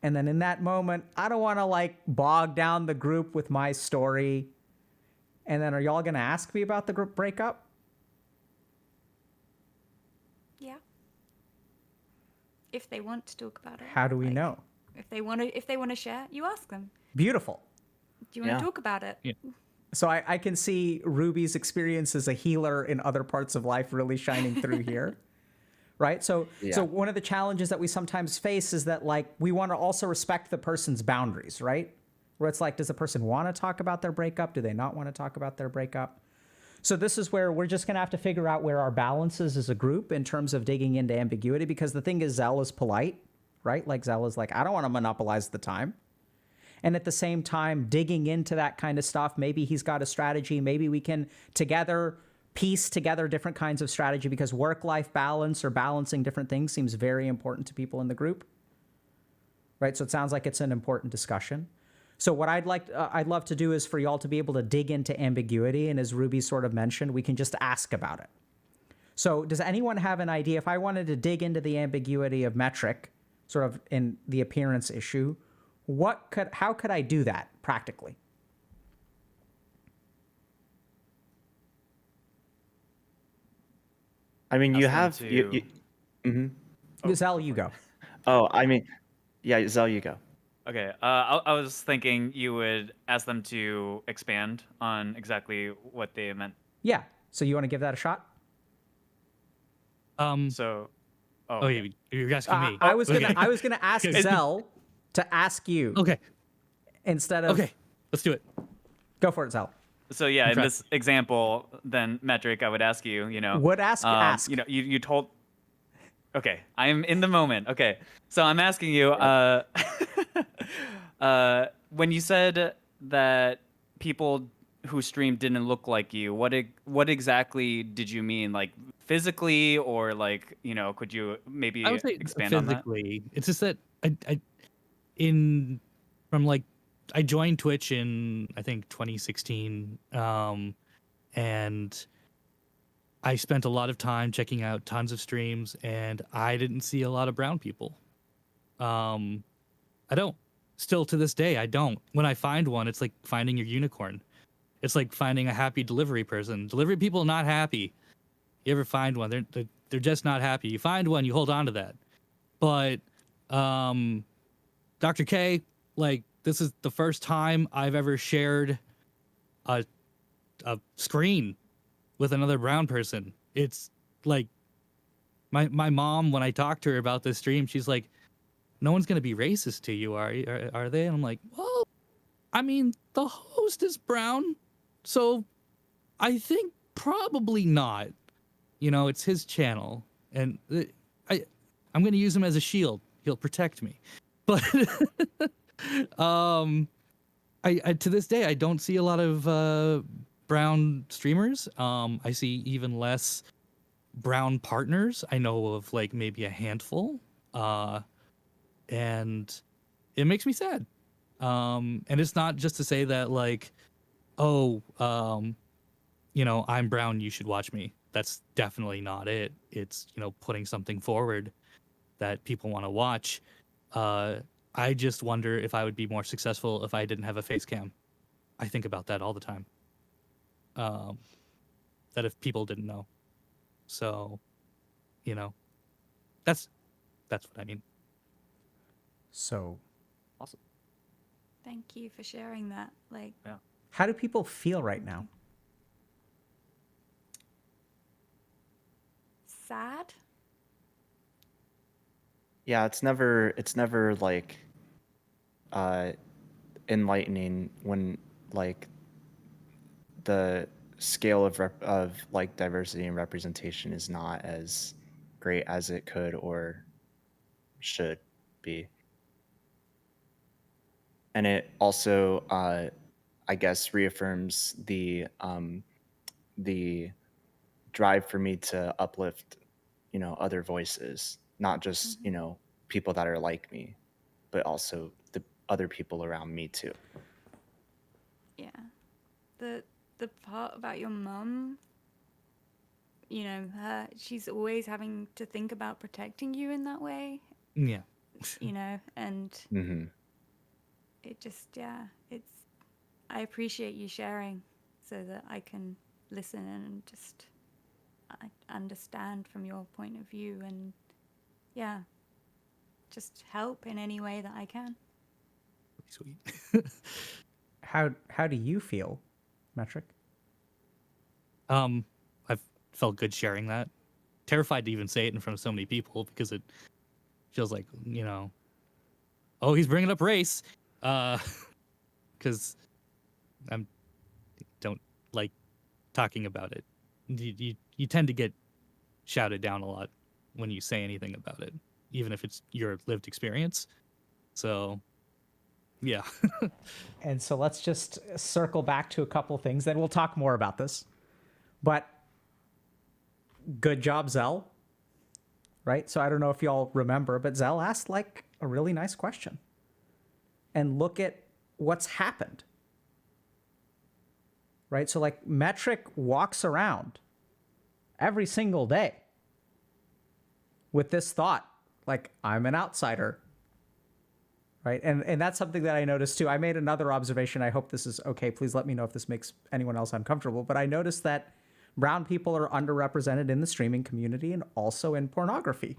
And then in that moment, I don't want to like bog down the group with my story. And then are y'all going to ask me about the group breakup? Yeah. If they want to talk about it. How do we know? If they want to share, you ask them. Beautiful. Do you want to talk about it? Yeah. So I can see Ruby's experience as a healer in other parts of life really shining through here. Right? So one of the challenges that we sometimes face is that like we want to also respect the person's boundaries, right? Where it's like, does the person want to talk about their breakup? Do they not want to talk about their breakup? So this is where we're just going to have to figure out where our balance is as a group in terms of digging into ambiguity, because the thing is Zell is polite, right? Like Zell is like, I don't want to monopolize the time. And at the same time, digging into that kind of stuff, maybe he's got a strategy. Maybe we can together piece together different kinds of strategy, because work-life balance or balancing different things seems very important to people in the group, right? So it sounds like it's an important discussion. So what I'd love to do is for y'all to be able to dig into ambiguity. And as Ruby sort of mentioned, we can just ask about it. So does anyone have an idea? If I wanted to dig into the ambiguity of metric, sort of in the appearance issue, how could I do that practically? I mean, you Ask have them to- Zell, you go. Oh, I mean, yeah, Zell, you go. Okay, I was thinking you would ask them to expand on exactly what they meant. Yeah. So you want to give that a shot? So, Oh, yeah, you're asking me. I was gonna Okay. I was gonna ask Zell to ask you. Okay. Instead of Okay. Let's do it. Go for it, Zal. So yeah, in Okay. this example, then metric, I would ask you, Would ask. you know, you told. Okay, I'm in the moment. Okay, so I'm asking you, when you said that people who streamed didn't look like you, what exactly did you mean? Like physically, or like, you know, could you I maybe would say expand on that? physically. It's just that I in from like I joined Twitch in I think 2016, and I spent a lot of time checking out tons of streams, and I didn't see a lot of brown people. I don't. Still to this day, I don't. When I find one, it's like finding your unicorn. It's like finding a happy delivery person. Delivery people not happy. You ever find one? They're just not happy. You find one, you hold on to that. But Dr. K, like this is the first time I've ever shared a screen with another brown person. It's like my mom, when I talked to her about this stream, she's like, "No one's gonna be racist to you, are they?" And I'm like, "Well, I mean, the host is brown, so I think probably not. You know, it's his channel, and I'm gonna use him as a shield. He'll protect me." But I to this day I don't see a lot of brown streamers. I see even less brown partners. I know of like maybe a handful, and it makes me sad. And it's not just to say that like, oh, you know, I'm brown, you should watch me. That's definitely not it. It's, you know, putting something forward that people want to watch. I just wonder if I would be more successful if I didn't have a face cam. I think about that all the time. That if people didn't know. So, you know, that's what I mean. So, Awesome. Thank you for sharing that. Like, Yeah. how do people feel right now? sad. Yeah, it's never like enlightening when like the scale of like diversity and representation is not as great as it could or should be. And it also I guess reaffirms the drive for me to uplift, you know, other voices, not just, you know, people that are like me, but also the other people around me too. Yeah. The part about your mum, you know, she's always having to think about protecting you in that way, Yeah. you know, and Mm-hmm. it just, yeah, I appreciate you sharing so that I can listen and just understand from your point of view and, yeah, just help in any way that I can. Sweet. How do you feel, Metric? I've felt good sharing that. Terrified to even say it in front of so many people because it feels like, you know, oh, he's bringing up race. Because I don't like talking about it. You tend to get shouted down a lot when you say anything about it, even if it's your lived experience. So, yeah. And so let's just circle back to a couple things, then we'll talk more about this. But good job, Zell. Right? So I don't know if y'all remember, but Zell asked like a really nice question. And look at what's happened. Right? So like Metric walks around every single day with this thought, like, I'm an outsider. Right? And that's something that I noticed too. I made another observation. I hope this is okay. Please let me know if this makes anyone else uncomfortable. But I noticed that brown people are underrepresented in the streaming community and also in pornography.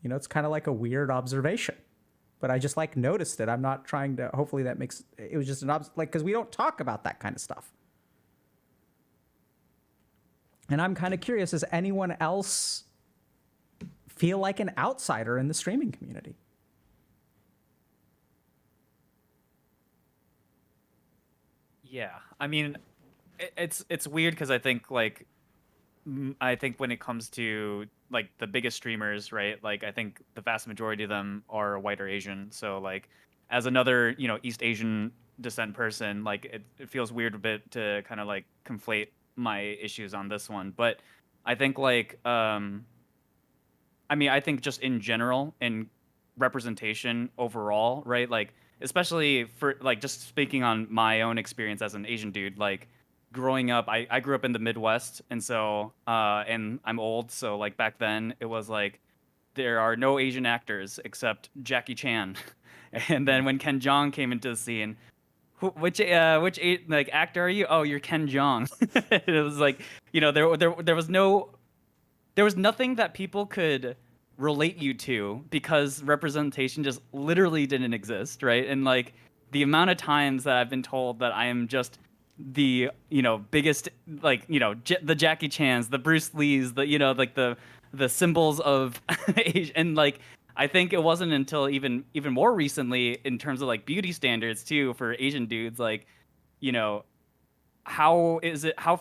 You know, it's kind of like a weird observation, but I just like noticed it. I'm not trying to, hopefully that makes, it was just an like, because we don't talk about that kind of stuff. And I'm kind of curious, does anyone else feel like an outsider in the streaming community? Yeah, I mean, it's weird because I think like I think when it comes to like the biggest streamers, right? Like I think the vast majority of them are white or Asian. So like as another, East Asian descent person, like it feels weird a bit to kind of like conflate my issues on this one. But I think like I mean, I think just in general in representation overall, right? Like especially for like just speaking on my own experience as an Asian dude, like growing up, I grew up in the Midwest, and so and I'm old, so like back then it was like there are no Asian actors except Jackie Chan, and then when Ken Jeong came into the scene, like actor are you? Oh, you're Ken Jeong. It was like there was nothing that people could relate you to because representation just literally didn't exist, right? And like the amount of times that I've been told that I am just the biggest like the Jackie Chans, the Bruce Lees, the like the symbols of age, and like I think it wasn't until even more recently in terms of like beauty standards too for Asian dudes, like you know how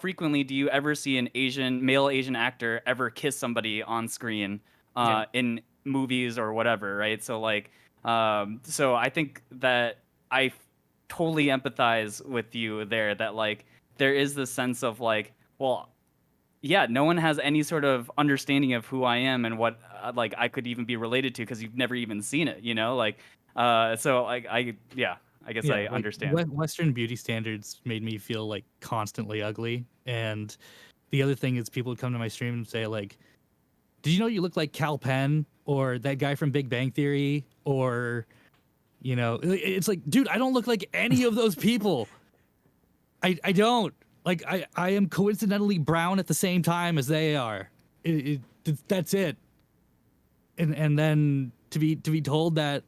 frequently do you ever see an male Asian actor ever kiss somebody on screen in movies or whatever, right? So like so I think that totally empathize with you there, that like there is this sense of like, well, yeah, no one has any sort of understanding of who I am and what like I could even be related to because you've never even seen it, like so I guess Yeah, I like understand. Western beauty standards made me feel like constantly ugly. And the other thing is people would come to my stream and say like, "Did you know you look like Cal Penn or that guy from Big Bang Theory?" Or it's like, dude, I don't look like any of those people. I don't. Like I am coincidentally brown at the same time as they are. That's it. And then to be told that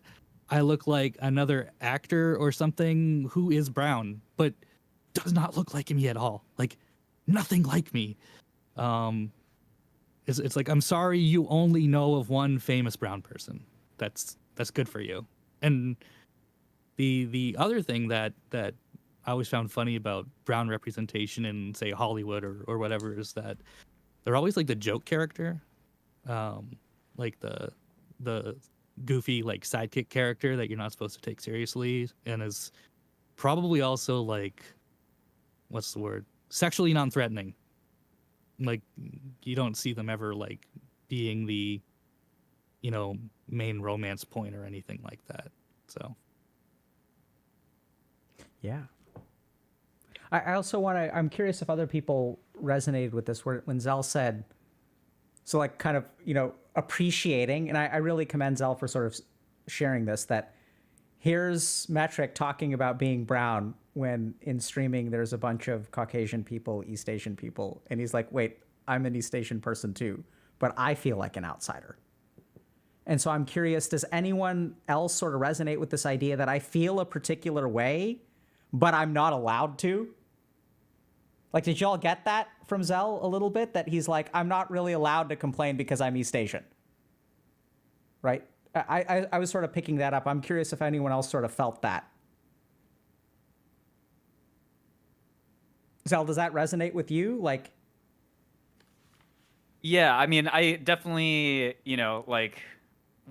I look like another actor or something who is brown, but does not look like me at all. Like nothing like me. It's like, I'm sorry you only know of one famous brown person. That's good for you. And the other thing that I always found funny about brown representation in say Hollywood or whatever is that they're always like the joke character. Like the goofy like sidekick character that you're not supposed to take seriously and is probably also like what's the word, sexually non-threatening. Like you don't see them ever like being the main romance point or anything like that. So Yeah. I also want to, I'm curious if other people resonated with this when Zell said, so like kind of, appreciating, and I really commend Zell for sort of sharing this, that here's Metric talking about being brown when in streaming there's a bunch of Caucasian people, East Asian people, and he's like, wait, I'm an East Asian person too, but I feel like an outsider. And so I'm curious, does anyone else sort of resonate with this idea that I feel a particular way, but I'm not allowed to? Like, did y'all get that from Zell a little bit? That he's like, I'm not really allowed to complain because I'm East Asian. Right? I was sort of picking that up. I'm curious if anyone else sort of felt that. Zell, does that resonate with you? Like, Yeah, I mean, I definitely, like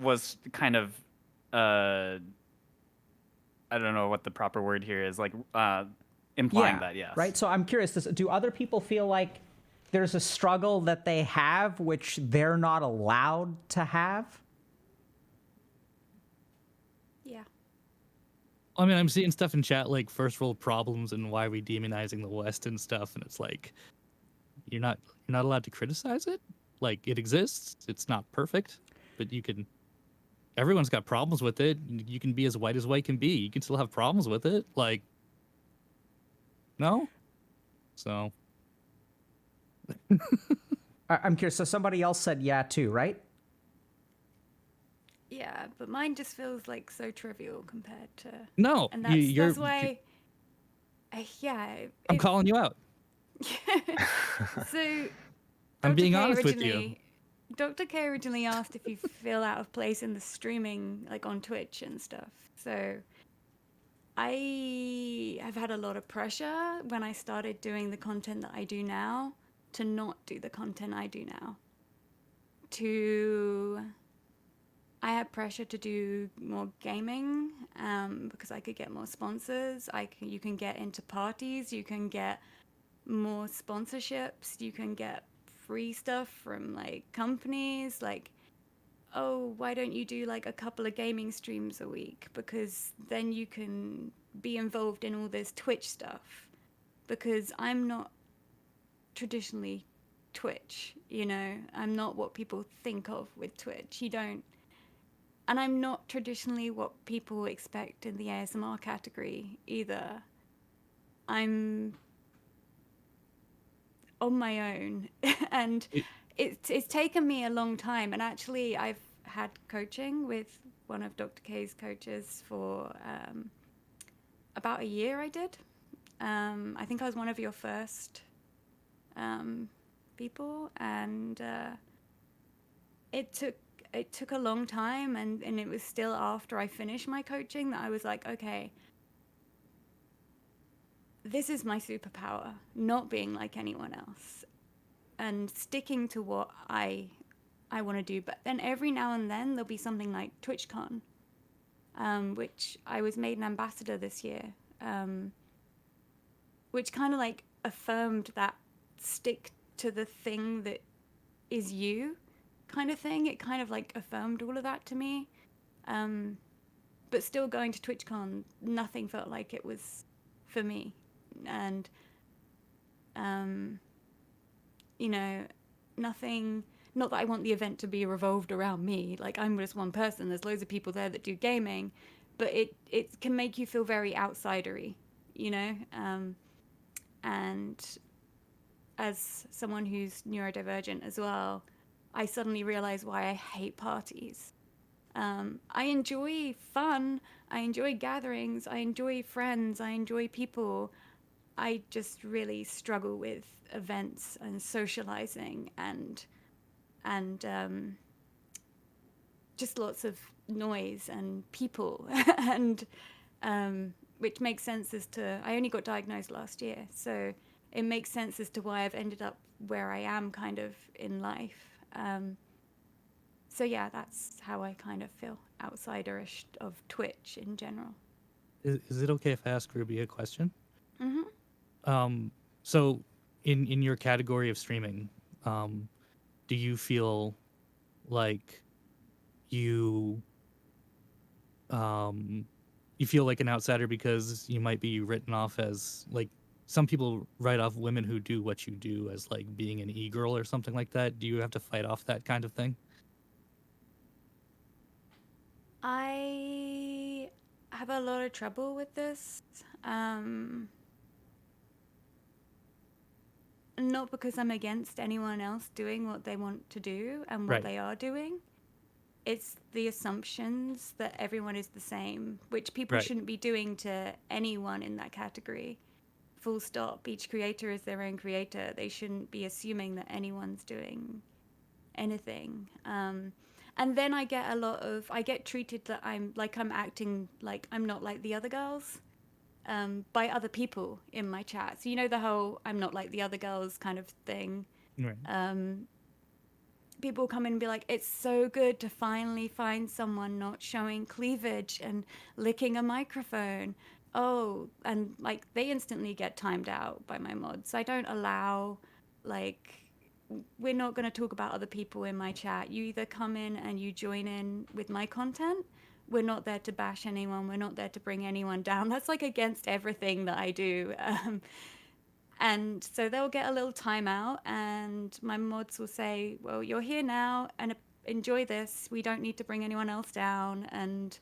was kind of I don't know what the proper word here is, like implying that, yes. Right? So I'm curious, do other people feel like there's a struggle that they have which they're not allowed to have? Yeah. I mean, I'm seeing stuff in chat like first world problems and why we demonizing the West and stuff, and it's like you're not allowed to criticize it. Like it exists. It's not perfect, but you can. Everyone's got problems with it. You can be as white can be. You can still have problems with it. Like, no. So. I'm curious. So somebody else said yeah too, right? Yeah, but mine just feels like so trivial compared to. No, And you're. that's why. Yeah. I'm calling you out. So. I'm being K honest with you. Dr. K originally asked if you feel out of place in the streaming, like on Twitch and stuff. So I have had a lot of pressure when I started doing the content that I do now to not do the content I do now. I had pressure to do more gaming because I could get more sponsors. You can get into parties, you can get more sponsorships, you can get free stuff from like companies. Like, oh, why don't you do like a couple of gaming streams a week? Because then you can be involved in all this Twitch stuff. Because I'm not traditionally Twitch, I'm not what people think of with Twitch. And I'm not traditionally what people expect in the ASMR category either. I'm on my own, and It- it's taken me a long time. And actually, I've had coaching with one of Dr. K's coaches for about a year. I did. I think I was one of your first people, and it took a long time, and it was still after I finished my coaching that I was like, okay, this is my superpower, not being like anyone else and sticking to what I want to do. But then every now and then there'll be something like TwitchCon, which I was made an ambassador this year, which kind of like affirmed that stick to the thing that is you kind of thing. It kind of like affirmed all of that to me. But still going to TwitchCon, nothing felt like it was for me. And, nothing, not that I want the event to be revolved around me. Like, I'm just one person. There's loads of people there that do gaming, but it can make you feel very outsidery, and as someone who's neurodivergent as well, I suddenly realized why I hate parties. I enjoy fun, I enjoy gatherings, I enjoy friends, I enjoy people. I just really struggle with events and socializing and just lots of noise and people, and which makes sense as to, I only got diagnosed last year, so it makes sense as to why I've ended up where I am kind of in life. So yeah, that's how I kind of feel outsiderish of Twitch in general. Is it okay if I ask Ruby a question? Mm-hmm. So in your category of streaming, do you feel like you you feel like an outsider because you might be written off as, like, some people write off women who do what you do as like being an e-girl or something like that? Do you have to fight off that kind of thing? I have a lot of trouble with this. Not because I'm against anyone else doing what they want to do and what Right. they are doing. It's the assumptions that everyone is the same, which people Right. shouldn't be doing to anyone in that category. Full stop. Each creator is their own creator. They shouldn't be assuming that anyone's doing anything. And then I get treated that I'm acting like I'm not like the other girls, by other people in my chat. So the whole I'm not like the other girls kind of thing. Right. People come in and be like, it's so good to finally find someone not showing cleavage and licking a microphone. Oh, and like they instantly get timed out by my mods. I don't allow, like, we're not going to talk about other people in my chat. You either come in and you join in with my content. We're not there to bash anyone. We're not there to bring anyone down. That's like against everything that I do. And so they'll get a little timeout, and my mods will say, well, you're here now and enjoy this. We don't need to bring anyone else down, and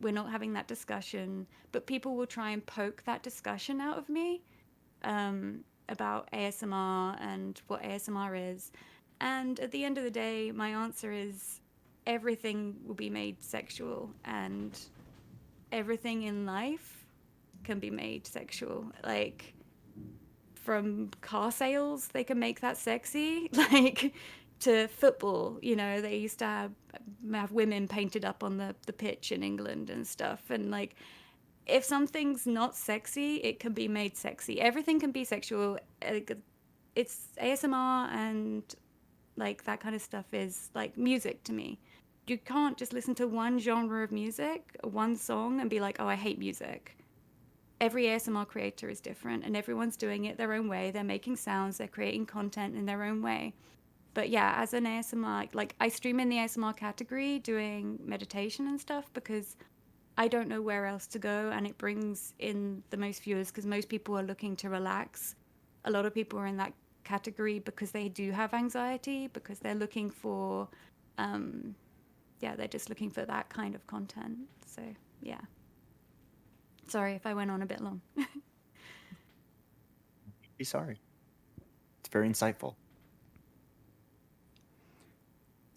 we're not having that discussion. But people will try and poke that discussion out of me, about ASMR and what ASMR is. And at the end of the day, my answer is everything will be made sexual, and everything in life can be made sexual. Like, from car sales, they can make that sexy, like, to football. They used to have women painted up on the pitch in England and stuff, and like if something's not sexy, it can be made sexy. Everything can be sexual. It's ASMR and like that kind of stuff is like music to me. You can't just listen to one genre of music, one song, and be like, oh, I hate music. Every ASMR creator is different and everyone's doing it their own way. They're making sounds, they're creating content in their own way. But yeah, as an ASMR, like I stream in the ASMR category doing meditation and stuff because I don't know where else to go, and it brings in the most viewers because most people are looking to relax. A lot of people are in that category because they do have anxiety, because they're looking for, they're just looking for that kind of content. So yeah. Sorry if I went on a bit long. Be sorry. It's very insightful.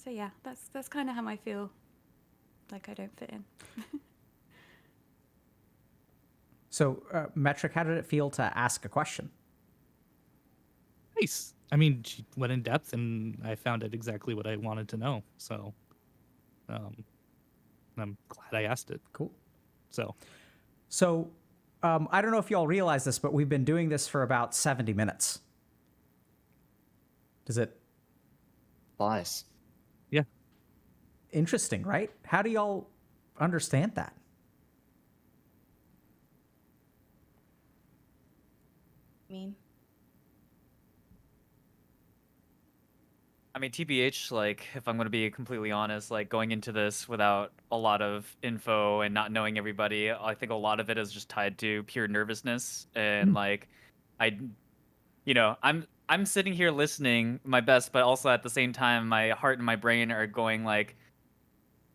So yeah, that's kind of how I feel like I don't fit in. So, Metric, how did it feel to ask a question? Nice. I mean, she went in depth, and I found out exactly what I wanted to know. So, I'm glad I asked it. Cool. So, I don't know if you all realize this, but we've been doing this for about 70 minutes. Does it? Lies. yeah. Interesting, right? How do y'all understand that? I mean, TBH, like, if I'm going to be completely honest, like, going into this without a lot of info and not knowing everybody, I think a lot of it is just tied to pure nervousness. And, like, I, I'm sitting here listening my best, but also at the same time, my heart and my brain are going, like,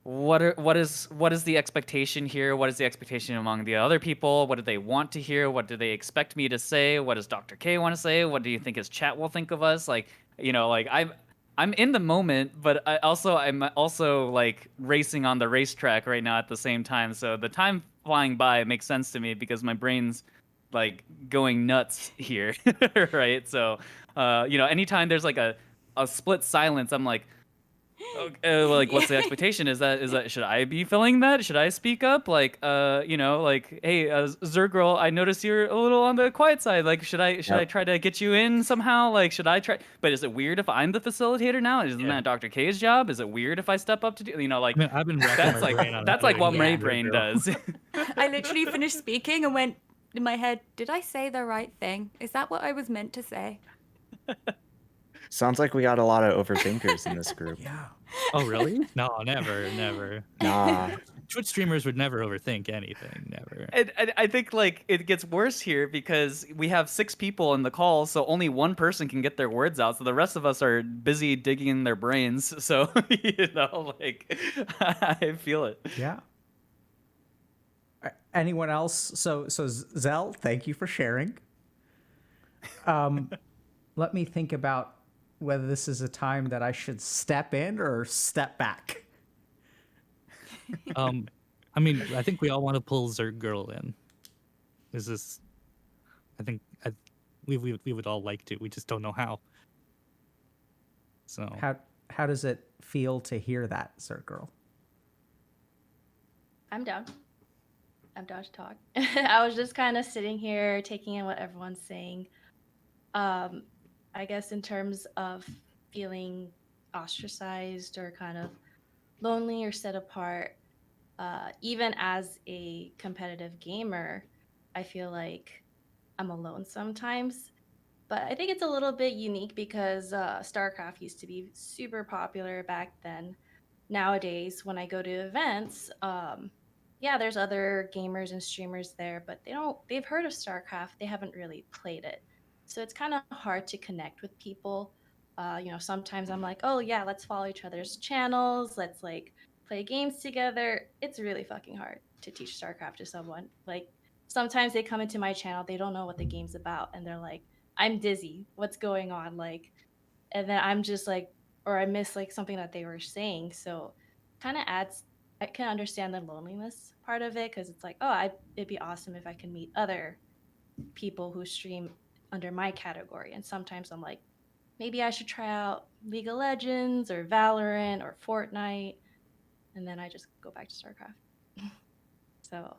what is the expectation here? What is the expectation among the other people? What do they want to hear? What do they expect me to say? What does Dr. K want to say? What do you think his chat will think of us? Like, like I'm in the moment, but I'm also like racing on the racetrack right now at the same time. So the time flying by makes sense to me because my brain's like going nuts here, right? So, anytime there's like a split silence, I'm like, okay, like, what's the expectation? Is that should I be filling that? Should I speak up? Like, like, hey, Zergirl, I noticed you're a little on the quiet side. Like, should I try to get you in somehow? Like, should I try? But is it weird if I'm the facilitator now? Isn't that Dr. K's job? Is it weird if I step up to do? Like, I mean, I've been racking my brain on that's how like to what my engage her, brain girl. does. I literally finished speaking and went in my head, did I say the right thing? Is that what I was meant to say? Sounds like we got a lot of overthinkers in this group. Yeah. Oh, really? No, never. Nah. Twitch streamers would never overthink anything. Never. And I think like it gets worse here because we have 6 people in the call, so only one person can get their words out. So the rest of us are busy digging in their brains. So like I feel it. Yeah. Anyone else? So Zell, thank you for sharing. Let me think about whether this is a time that I should step in or step back. I mean, I think we all want to pull Zerg Girl in. Is this? I think we would all like to. We just don't know how. So How does it feel to hear that, Zergirl? I'm down. I'm down to talk. I was just kind of sitting here taking in what everyone's saying. I guess in terms of feeling ostracized or kind of lonely or set apart, even as a competitive gamer, I feel like I'm alone sometimes. But I think it's a little bit unique because StarCraft used to be super popular back then. Nowadays, when I go to events, there's other gamers and streamers there, but they've heard of StarCraft, they haven't really played it. So it's kind of hard to connect with people. Sometimes I'm like, oh yeah, let's follow each other's channels, let's like play games together. It's really fucking hard to teach StarCraft to someone. Like sometimes they come into my channel, they don't know what the game's about, and they're like, I'm dizzy, what's going on? Like, and then I'm just like, or I miss like something that they were saying. So kind of adds, I can understand the loneliness part of it because it's like, it'd be awesome if I can meet other people who stream under my category. And sometimes I'm like, maybe I should try out League of Legends or Valorant or Fortnite. And then I just go back to StarCraft. So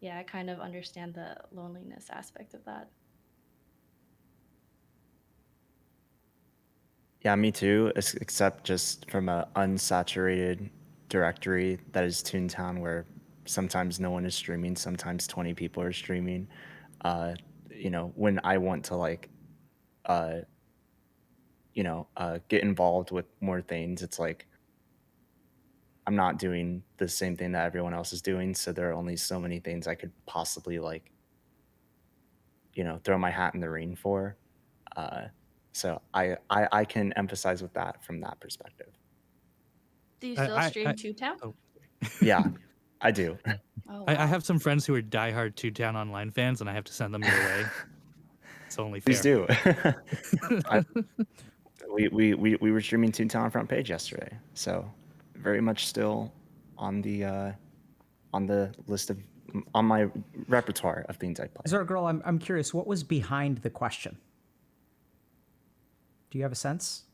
yeah, I kind of understand the loneliness aspect of that. Yeah, me too, except just from a unsaturated directory that is Toontown, where sometimes no one is streaming, sometimes 20 people are streaming. Uh, when I want to like, uh, get involved with more things, it's like I'm not doing the same thing that everyone else is doing, so there are only so many things I could possibly like, throw my hat in the ring for. Uh, so I can emphasize with that from that perspective. Do you still I stream Two Town? oh. Yeah, I do. Oh I wow. have some friends who are diehard Two Town Online fans, and I have to send them your way. It's only Please fair. do. I, we were streaming Toontown front page yesterday, so very much still on the list of on my repertoire of things I play. Zergirl, I'm curious, what was behind the question? Do you have a sense?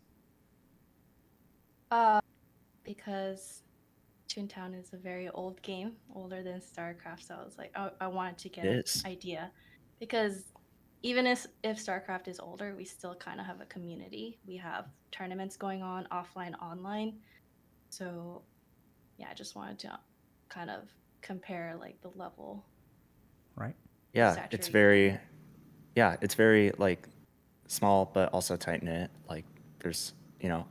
Because Toontown is a very old game, older than StarCraft. So I was like, I wanted to get It an is. idea, because even if StarCraft is older, we still kind of have a community. We have tournaments going on, offline, online. So yeah, I just wanted to kind of compare like the level. Right. Yeah, it's very like small but also tight knit. Like there's,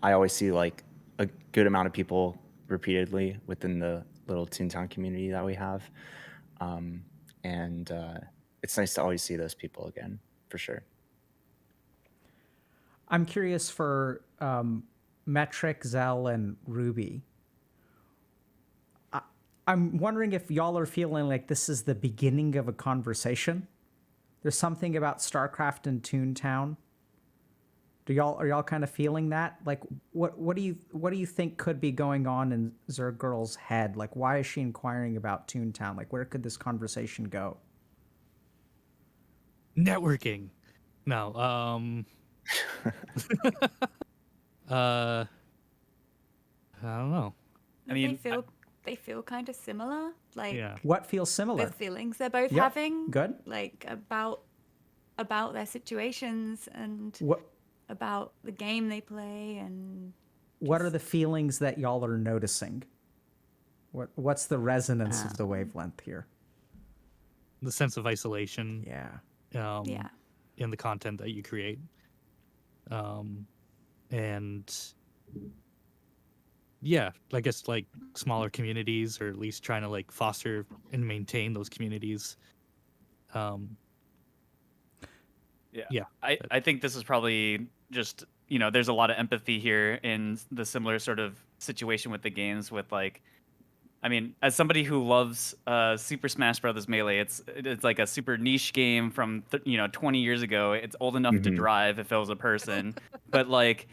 I always see like a good amount of people repeatedly within the little Toontown community that we have, and it's nice to always see those people again, for sure. I'm curious for Metric, Zell, and Ruby. I'm wondering if y'all are feeling like this is the beginning of a conversation. There's something about StarCraft and Toontown. Are y'all kind of feeling that? Like, what do you think could be going on in Zergirl's head? Like, why is she inquiring about Toontown? Like, where could this conversation go? Networking. No. I don't know. I mean, they feel kind of similar, like Yeah. What feels similar? the feelings they're both Yep, having, good. like about their situations and What about the game they play, and What are the feelings that y'all are noticing? What's the resonance of the wavelength here? The sense of isolation. Yeah. yeah. In the content that you create. And yeah, I guess like smaller communities, or at least trying to like foster and maintain those communities. Yeah. I think this is probably just, there's a lot of empathy here in the similar sort of situation with the games with like, I mean, as somebody who loves Super Smash Brothers Melee, it's like a super niche game from 20 years ago. It's old enough to drive if it was a person, but like,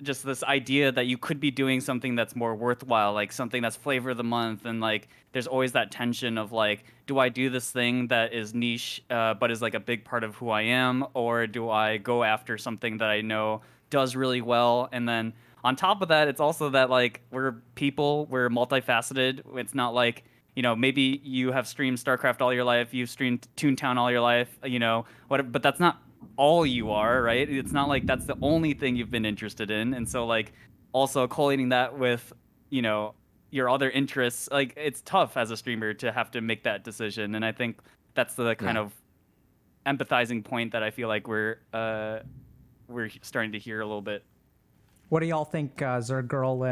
just this idea that you could be doing something that's more worthwhile, like something that's flavor of the month, and like there's always that tension of like, do I do this thing that is niche but is like a big part of who I am, or do I go after something that I know does really well? And then on top of that, it's also that like we're people, we're multifaceted. It's not like, maybe you have streamed StarCraft all your life, you've streamed Toontown all your life, whatever, but that's not all you are, right? It's not like that's the only thing you've been interested in. And so like also collating that with, your other interests, like it's tough as a streamer to have to make that decision. And I think that's the kind of empathizing point that I feel like we're starting to hear a little bit. What do y'all think, Zergirl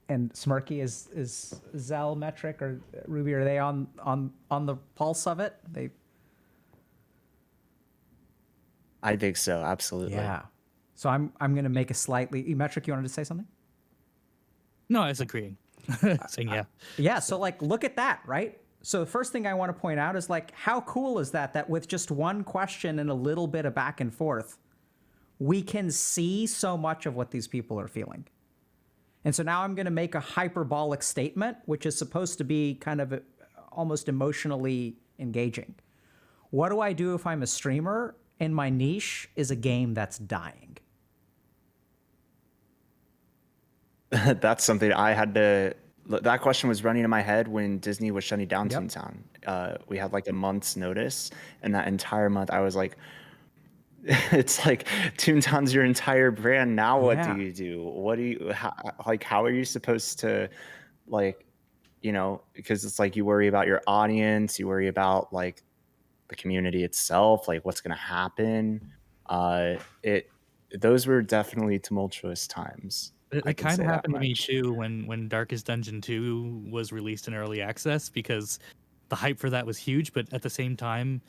and Smirky? Is Zell, Metric, or Ruby, are they on the pulse of it? I think so, absolutely. Yeah. So I'm gonna make a slightly Metric. You wanted to say something? No, I was agreeing. Saying yeah. Yeah. So like, look at that, right? So the first thing I want to point out is like, how cool is that with just one question and a little bit of back and forth, we can see so much of what these people are feeling. And so now I'm going to make a hyperbolic statement, which is supposed to be kind of almost emotionally engaging. What do I do if I'm a streamer and my niche is a game that's dying? That's something I had to. That question was running in my head when Disney was shutting down Toontown, we had like a month's notice, and that entire month I was like, it's like Toontown's your entire brand. Now what do Yeah. you do? What do you how are you supposed to like, because it's like you worry about your audience, you worry about like the community itself, like what's going to happen. It Those were definitely tumultuous times. I It can kind say of that happened to me much. too when Darkest Dungeon 2 was released in early access, because the hype for that was huge, but at the same time,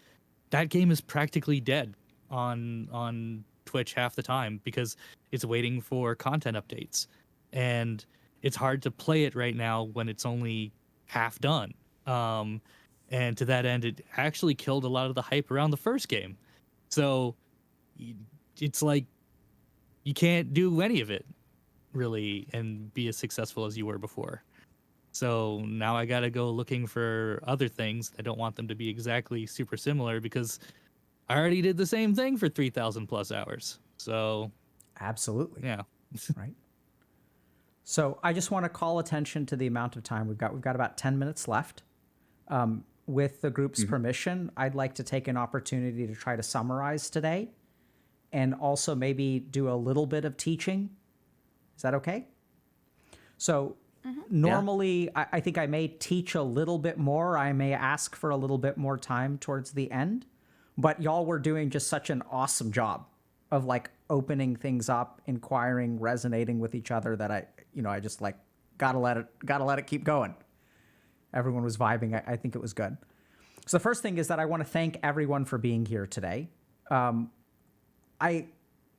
that game is practically dead on Twitch half the time because it's waiting for content updates. And it's hard to play it right now when it's only half done. And to that end, it actually killed a lot of the hype around the first game. So it's like you can't do any of it really and be as successful as you were before. So now I got to go looking for other things. I don't want them to be exactly super similar because I already did the same thing for 3,000 plus hours. So Absolutely. yeah. Right. So I just want to call attention to the amount of time we've got. We've got about 10 minutes left. With the group's permission, I'd like to take an opportunity to try to summarize today and also maybe do a little bit of teaching. Is that okay? So normally, I think I may teach a little bit more. I may ask for a little bit more time towards the end, but y'all were doing just such an awesome job of like opening things up, inquiring, resonating with each other that I just like gotta let it keep going. Everyone was vibing. I think it was good. So the first thing is that I want to thank everyone for being here today. I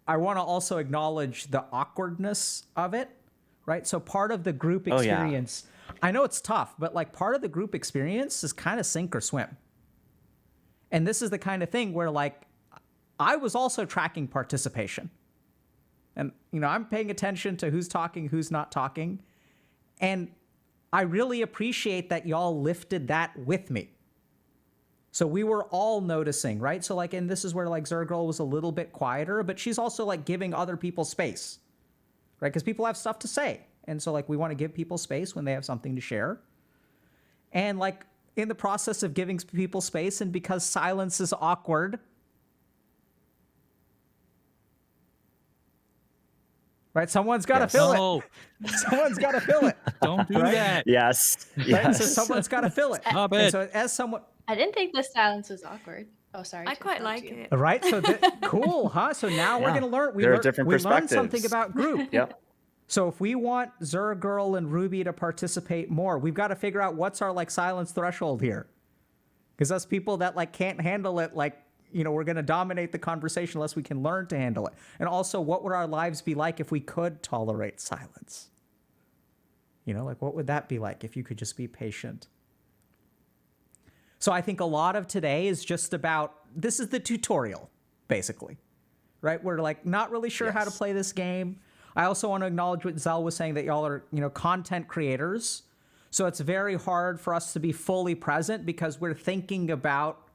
want to also acknowledge the awkwardness of it, right? So part of the group Oh, yeah. experience, I know it's tough, but like part of the group experience is kind of sink or swim. And this is the kind of thing where like I was also tracking participation. And I'm paying attention to who's talking, who's not talking. And I really appreciate that y'all lifted that with me. So we were all noticing, right? So like, and this is where like Zergirl was a little bit quieter, but she's also like giving other people space, right? Because people have stuff to say. And so like, we want to give people space when they have something to share. And like in the process of giving people space, and because silence is awkward, right? Someone's got to Yes. fill No, it. Someone's got to fill it. don't do Right? that. Yes. Right? Yes. So someone's got to fill it. Stop And it. so as someone, I didn't think the silence was awkward. Oh, sorry. I to quite interrupt like you. it. right? So cool, huh? So now we're Yeah. going to learn. There are different we learned something perspectives. about group. Yep. So if we want Zergirl and Ruby to participate more, we've got to figure out what's our like silence threshold here. Because us people that like can't handle it, like, we're going to dominate the conversation unless we can learn to handle it. And also, what would our lives be like if we could tolerate silence? Like what would that be like if you could just be patient? So I think a lot of today is just about, this is the tutorial, basically, right? We're like not really sure how to Yes. play this game. I also want to acknowledge what Zell was saying, that y'all are, content creators. So it's very hard for us to be fully present because we're thinking about,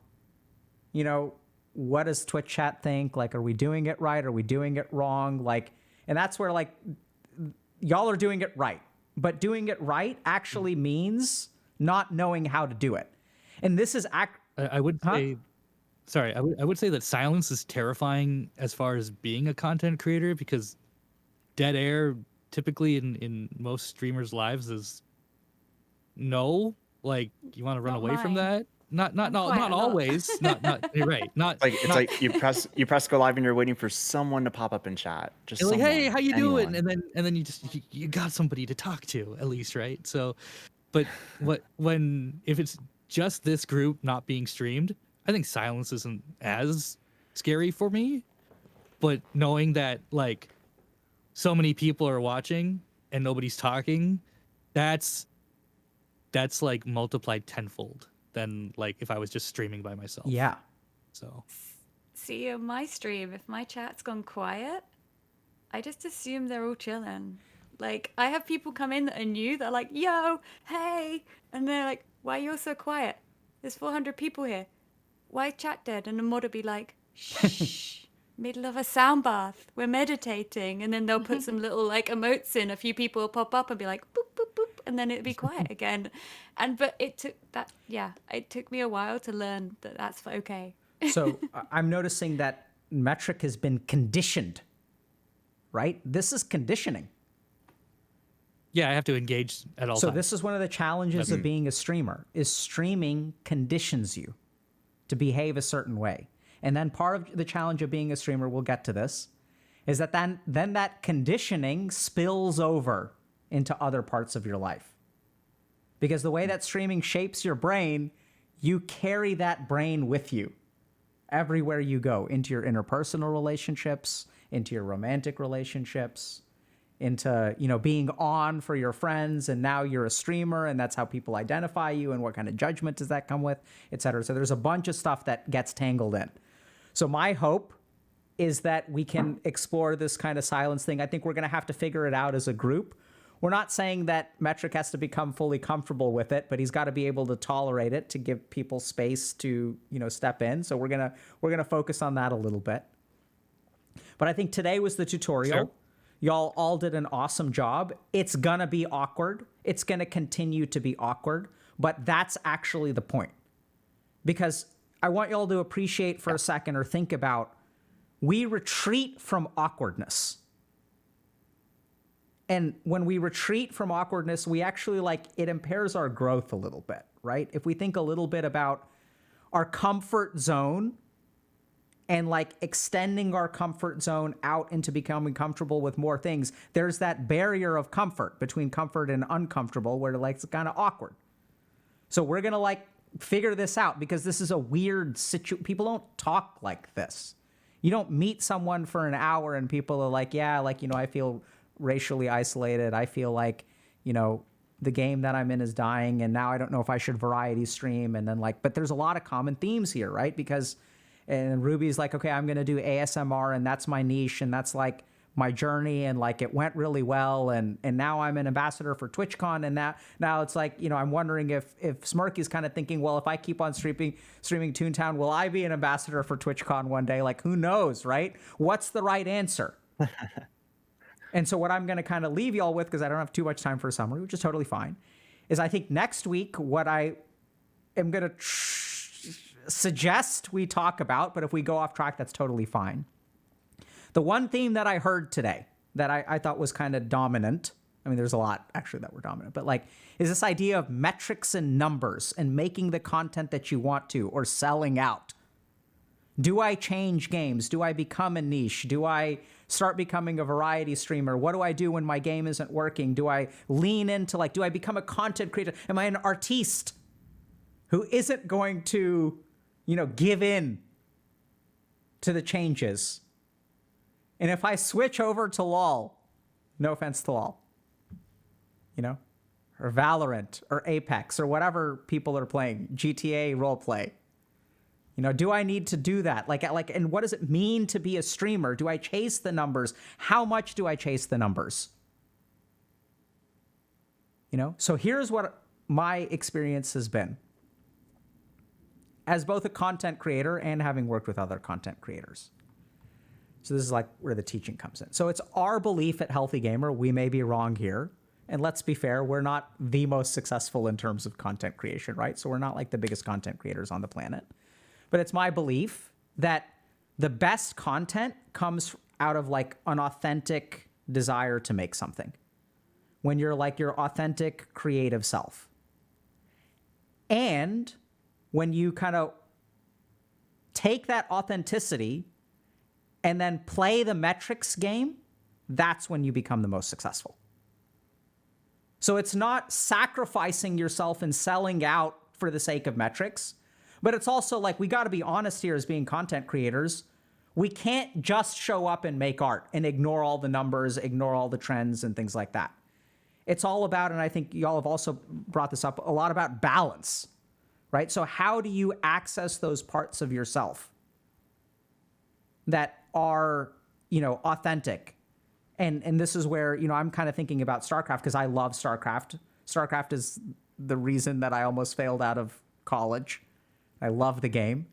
what does Twitch chat think? Like, are we doing it right? Are we doing it wrong? Like, and that's where like y'all are doing it right. But doing it right actually means not knowing how to do it. And this is I would say, sorry, I would say that silence is terrifying as far as being a content creator, because dead air typically in most streamers' lives is no. Like, you want to run Not away from mine. that? Not I'm quiet not a lot. always. not you're right. Not It's not, like you press go live and you're waiting for someone to pop up in chat. Just you're like, hey, someone, how you doing? anyone. And then you got somebody to talk to at least, right? So, but if it's just this group not being streamed, I think silence isn't as scary for me. But knowing that like so many people are watching and nobody's talking, that's like multiplied tenfold than like if I was just streaming by myself. Yeah. So See, on my stream, if my chat's gone quiet, I just assume they're all chilling. Like, I have people come in that are new, they're like, yo, hey, and they're like, why are you all so quiet? There's 400 people here. Why chat dead? And the mod will be like, shh. middle of a sound bath, we're meditating, and then they'll put some little like emotes in. A few people will pop up and be like boop boop boop, and then it'd be quiet again. But it took that, yeah, it took me a while to learn that that's okay. So I'm noticing that metric has been conditioned, right? This is conditioning. Yeah, I have to engage at all So times. this is one of the challenges of being a streamer, is streaming conditions you to behave a certain way. And then part of the challenge of being a streamer, we'll get to this, is that then that conditioning spills over into other parts of your life. Because the way that streaming shapes your brain, you carry that brain with you everywhere you go, into your interpersonal relationships, into your romantic relationships, into, you know, being on for your friends, and now you're a streamer and that's how people identify you, and what kind of judgment does that come with, et cetera. So there's a bunch of stuff that gets tangled in. So my hope is that we can explore this kind of silence thing. I think we're going to have to figure it out as a group. We're not saying that Metric has to become fully comfortable with it, but he's got to be able to tolerate it to give people space to, you know, step in. So we're gonna focus on that a little bit. But I think today was the tutorial. Sure. Y'all all did an awesome job. It's gonna be awkward. It's gonna continue to be awkward, but that's actually the point. Because I want y'all to appreciate for a second, or think about, we retreat from awkwardness. And when we retreat from awkwardness, we actually, like, it impairs our growth a little bit, right? If we think a little bit about our comfort zone and like extending our comfort zone out into becoming comfortable with more things, there's that barrier of comfort between comfort and uncomfortable where like it's kind of awkward. So we're going to like figure this out, because this is a weird situation. People don't talk like this. You don't meet someone for an hour and people are like, yeah, like, you know, I feel racially isolated. I feel like, you know, the game that I'm in is dying, and now I don't know if I should variety stream. And then like, but there's a lot of common themes here, right? Because, and Ruby's like, okay, I'm going to do ASMR, and that's my niche, and that's like my journey, and like it went really well, and now I'm an ambassador for TwitchCon, and now it's like, you know, I'm wondering if Smirky's kind of thinking, well, if I keep on streaming Toontown, will I be an ambassador for TwitchCon one day? Like, who knows, right? What's the right answer? And so what I'm going to kind of leave y'all with, because I don't have too much time for a summary, which is totally fine, is I think next week what I am going to suggest we talk about, but if we go off track, that's totally fine. The one theme that I heard today that I thought was kind of dominant, I mean, there's a lot actually that were dominant, but like, is this idea of metrics and numbers and making the content that you want to, or selling out. Do I change games? Do I become a niche? Do I start becoming a variety streamer? What do I do when my game isn't working? Do I lean into like, do I become a content creator? Am I an artiste who isn't going to, you know, give in to the changes? And if I switch over to LOL, no offense to LOL, you know, or Valorant or Apex or whatever people are playing, GTA roleplay, you know, do I need to do that? Like, and what does it mean to be a streamer? Do I chase the numbers? How much do I chase the numbers? You know, so here's what my experience has been as both a content creator and having worked with other content creators. So this is like where the teaching comes in. So it's our belief at Healthy Gamer, we may be wrong here. And let's be fair, we're not the most successful in terms of content creation, right? So we're not like the biggest content creators on the planet. But it's my belief that the best content comes out of like an authentic desire to make something. When you're like your authentic creative self. And when you kind of take that authenticity and then play the metrics game, that's when you become the most successful. So it's not sacrificing yourself and selling out for the sake of metrics, but it's also like, we got to be honest here as being content creators. We can't just show up and make art and ignore all the numbers, ignore all the trends and things like that. It's all about, and I think y'all have also brought this up, a lot about balance, right? So how do you access those parts of yourself that are, you know, authentic? And this is where, you know, I'm kind of thinking about StarCraft, because I love StarCraft. StarCraft is the reason that I almost failed out of college. I love the game.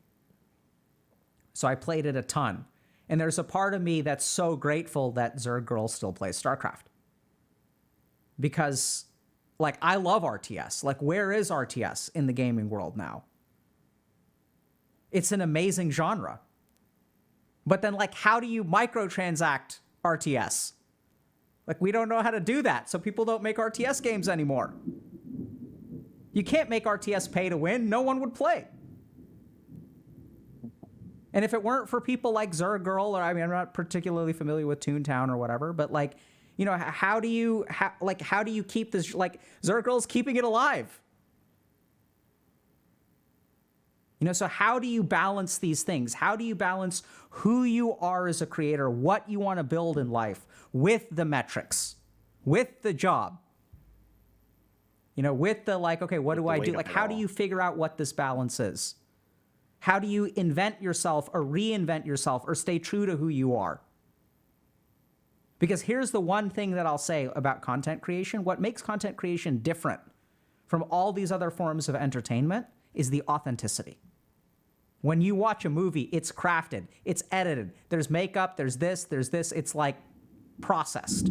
So I played it a ton. And there's a part of me that's so grateful that Zerg Girl still plays StarCraft. Because, like, I love RTS. Like, where is RTS in the gaming world now? It's an amazing genre. But then, like, how do you microtransact RTS? Like, we don't know how to do that, so people don't make RTS games anymore. You can't make RTS pay to win. No one would play. And if it weren't for people like Zerg Girl, or I mean, I'm not particularly familiar with Toontown or whatever, but like, you know, how do you keep this, like, Zerg Girl's keeping it alive? You know, so how do you balance these things? How do you balance who you are as a creator, what you want to build in life, with the metrics, with the job? You know, with the, like, okay, what do I do? Like, how do you figure out what this balance is? How do you invent yourself or reinvent yourself or stay true to who you are? Because here's the one thing that I'll say about content creation. What makes content creation different from all these other forms of entertainment is the authenticity. When you watch a movie, it's crafted, it's edited, there's makeup, there's this, it's like processed.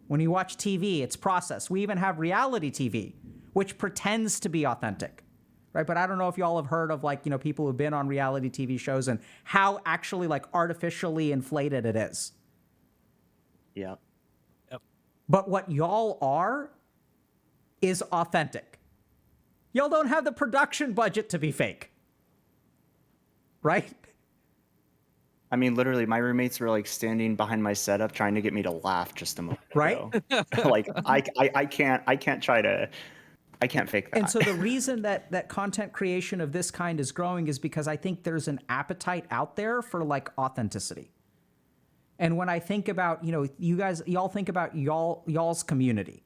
When you watch TV, it's processed. We even have reality TV, which pretends to be authentic, right? But I don't know if y'all have heard of, like, you know, people who've been on reality TV shows and how actually, like, artificially inflated it is. Yeah. But what y'all are is authentic. Y'all don't have the production budget to be fake, right? I mean, literally, my roommates were like standing behind my setup trying to get me to laugh just a moment ago. Like, I can't fake that. And so the reason that content creation of this kind is growing is because I think there's an appetite out there for, like, authenticity. And when I think about, you know, y'all think about y'all's community.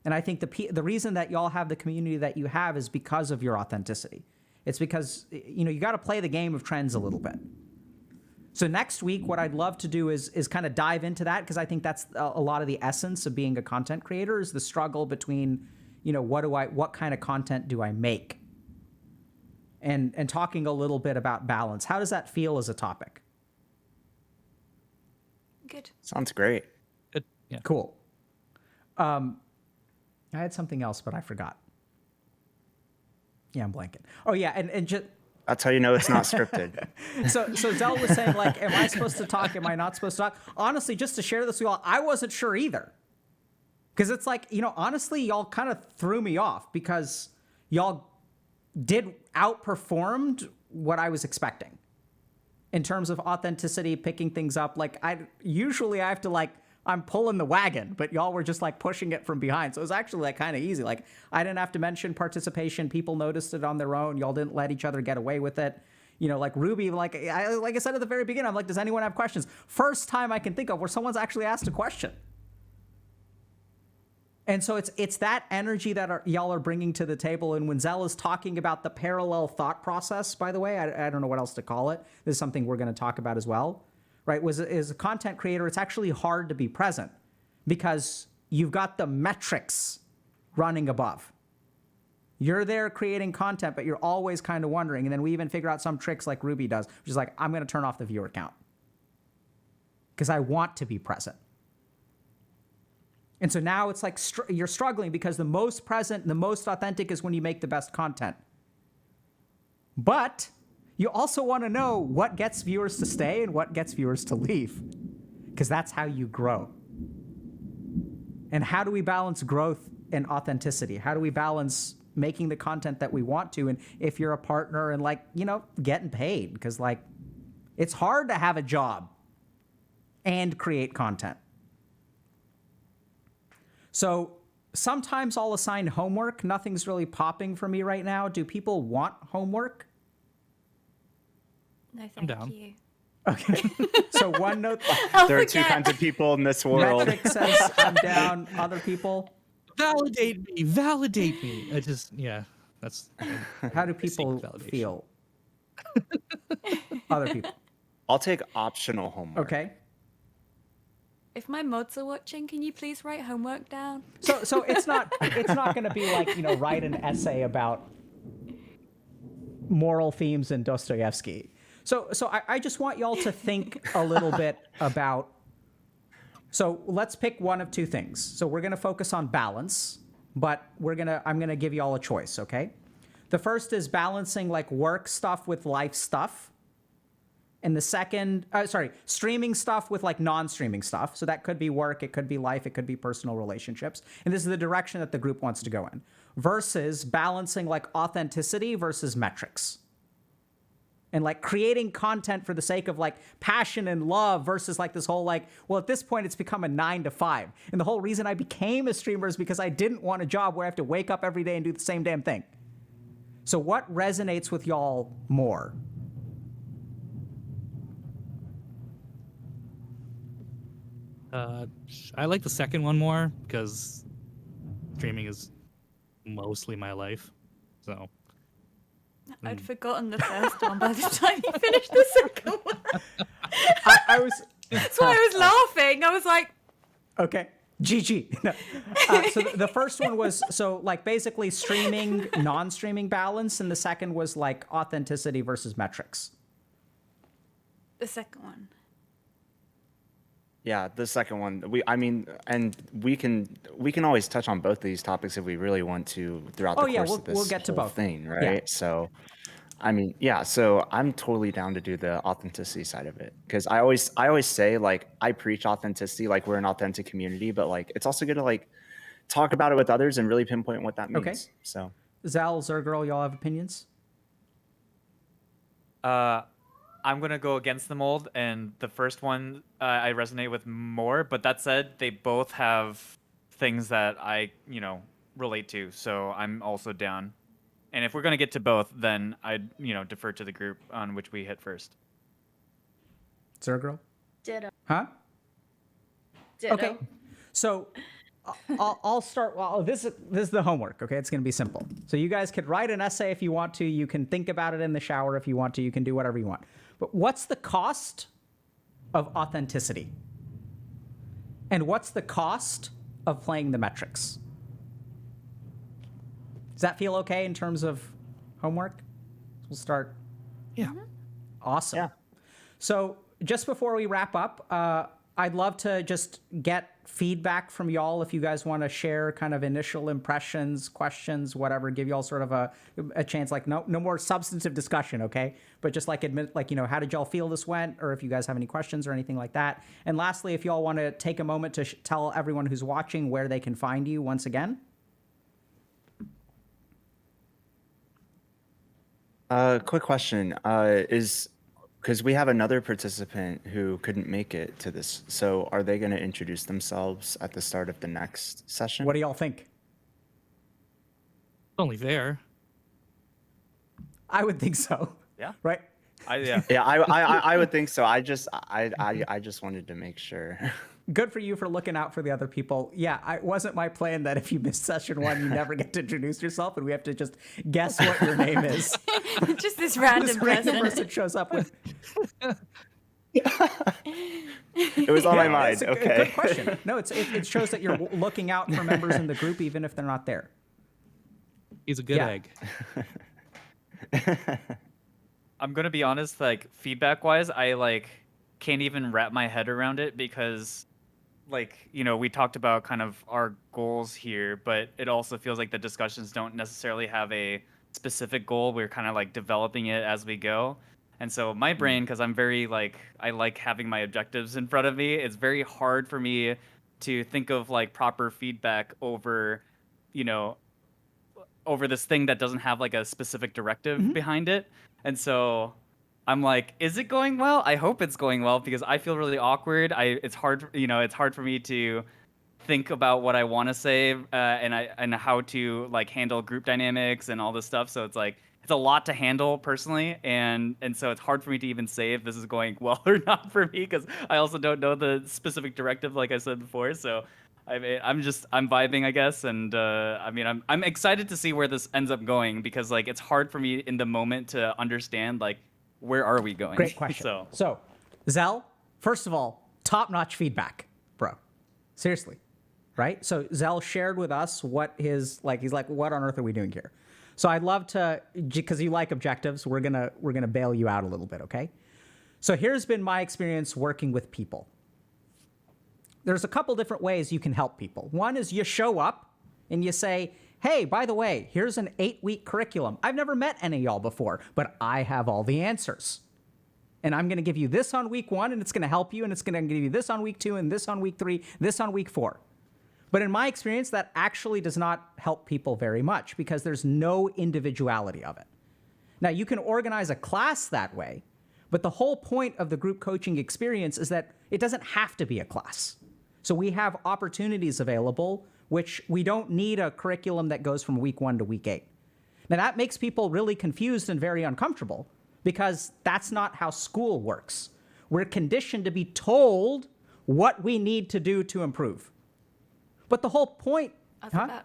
And I think the reason that y'all have the community that you have is because of your authenticity. It's because, you know, you got to play the game of trends a little bit. So next week, what I'd love to do is kind of dive into that, because I think that's a lot of the essence of being a content creator, is the struggle between, you know, what kind of content do I make? And talking a little bit about balance. How does that feel as a topic? Good. Sounds great. Good. Yeah. Cool. I had something else, but I forgot. Yeah, I'm blanking. Oh yeah, and just That's how you know it's not scripted. so Zell was saying, like, am I supposed to talk? Am I not supposed to talk? Honestly, just to share this with y'all, I wasn't sure either. Because it's like, you know, honestly, y'all kind of threw me off because y'all outperformed what I was expecting in terms of authenticity, picking things up. Like, usually I have to, like, I'm pulling the wagon, but y'all were just, like, pushing it from behind. So it was actually, like, kind of easy. Like, I didn't have to mention participation. People noticed it on their own. Y'all didn't let each other get away with it. You know, like Ruby, like I said at the very beginning, I'm like, does anyone have questions? First time I can think of where someone's actually asked a question. And so it's that energy that y'all are bringing to the table. And when Zell is talking about the parallel thought process, by the way, I don't know what else to call it. This is something we're going to talk about as well. Right, as a content creator, it's actually hard to be present because you've got the metrics running above. You're there creating content, but you're always kind of wondering. And then we even figure out some tricks like Ruby does, which is like, I'm going to turn off the viewer count because I want to be present. And so now it's like you're struggling because the most present, the most authentic is when you make the best content. But you also want to know what gets viewers to stay and what gets viewers to leave, because that's how you grow. And how do we balance growth and authenticity? How do we balance making the content that we want to? And if you're a partner and, like, you know, getting paid, because, like, it's hard to have a job and create content. So sometimes I'll assign homework. Nothing's really popping for me right now. Do people want homework? No, I'm thank down. you. Okay. So OneNote. There are two kinds of people in this world. Metric says I'm down. Other people. Validate me. Validate me. I just, yeah, that's. How do people validation. feel? Other people. I'll take optional homework. Okay. If my mods are watching, can you please write homework down? So it's not going to be like, you know, write an essay about moral themes in Dostoevsky. So I just want y'all to think a little bit about. So let's pick one of two things. So we're gonna focus on balance, but I'm gonna give y'all a choice, okay? The first is balancing like work stuff with life stuff. And the second, streaming stuff with like non-streaming stuff. So that could be work, it could be life, it could be personal relationships. And this is the direction that the group wants to go in. Versus balancing like authenticity versus metrics. And like creating content for the sake of like passion and love versus like this whole like, well, at this point it's become a 9 to 5. And the whole reason I became a streamer is because I didn't want a job where I have to wake up every day and do the same damn thing. So what resonates with y'all more? I like the second one more because streaming is mostly my life. So I'd forgotten the first one by the time you finished the second one. I was. That's why I was laughing. I was like, Okay. GG. No. So the first one was so like basically streaming, non-streaming balance, and the second was like authenticity versus metrics. the second one. Yeah, the second one. We can always touch on both of these topics if we really want to throughout the course of this we'll get to whole both thing, right? Yeah. So, so I'm totally down to do the authenticity side of it because I always say like I preach authenticity, like we're an authentic community, but like it's also good to like talk about it with others and really pinpoint what that means. Okay. So Zal, Zergirl, y'all have opinions? I'm gonna go against the mold, and the first one I resonate with more. But that said, they both have things that I relate to, so I'm also down. And if we're gonna get to both, then I'd defer to the group on which we hit first. Zergirl? Ditto. Huh? Ditto. Okay. So I'll start. Well, this is the homework. Okay, it's going to be simple. So you guys could write an essay if you want to. You can think about it in the shower if you want to. You can do whatever you want. But what's the cost of authenticity? And what's the cost of playing the metrics? Does that feel okay in terms of homework? We'll start. Yeah. Awesome. Yeah. So just before we wrap up, I'd love to just get feedback from y'all if you guys want to share kind of initial impressions, questions, whatever, give y'all sort of a chance, like no more substantive discussion, okay? But just like admit, like, how did y'all feel this went? Or if you guys have any questions or anything like that. And lastly, if y'all want to take a moment to tell everyone who's watching where they can find you once again. Quick question is because we have another participant who couldn't make it to this. So are they going to introduce themselves at the start of the next session? What do y'all think? Only fair. I would think so. Yeah. Right? Yeah. Yeah, I would think so. I just wanted to make sure. Good for you for looking out for the other people. Yeah, it wasn't my plan that if you miss session 1, you never get to introduce yourself and we have to just guess what your name is. Just this random person. Shows up with. It was on my mind. It's a Okay. good question. No, it shows that you're looking out for members in the group even if they're not there. He's a good egg. I'm gonna be honest, like feedback wise, I can't even wrap my head around it because we talked about kind of our goals here, but it also feels like the discussions don't necessarily have a specific goal. We're kind of like developing it as we go. And so my brain, because I'm very I like having my objectives in front of me, it's very hard for me to think of proper feedback over this thing that doesn't have a specific directive behind it. And so I'm like, is it going well? I hope it's going well because I feel really awkward. It's hard for me to think about what I want to say and how to handle group dynamics and all this stuff. So it's it's a lot to handle personally, and so it's hard for me to even say if this is going well or not for me because I also don't know the specific directive, like I said before. So I'm vibing, I guess, and I'm excited to see where this ends up going because it's hard for me in the moment to understand where are we going. Great question. So Zell, first of all, top-notch feedback, bro. Seriously, right? So Zell shared with us what his he's like, what on earth are we doing here? So I'd love to, because you like objectives, we're gonna bail you out a little bit, okay? So here's been my experience working with people. There's a couple different ways you can help people. One is you show up and you say, hey, by the way, here's an 8-week curriculum. I've never met any of y'all before, but I have all the answers. And I'm gonna give you this on week 1, and it's gonna help you, and it's gonna give you this on week 2, and this on week 3, this on week 4. But in my experience, that actually does not help people very much because there's no individuality of it. Now, you can organize a class that way, but the whole point of the group coaching experience is that it doesn't have to be a class. So we have opportunities available, which we don't need a curriculum that goes from week 1 to week 8. Now, that makes people really confused and very uncomfortable because that's not how school works. We're conditioned to be told what we need to do to improve. But the whole point... I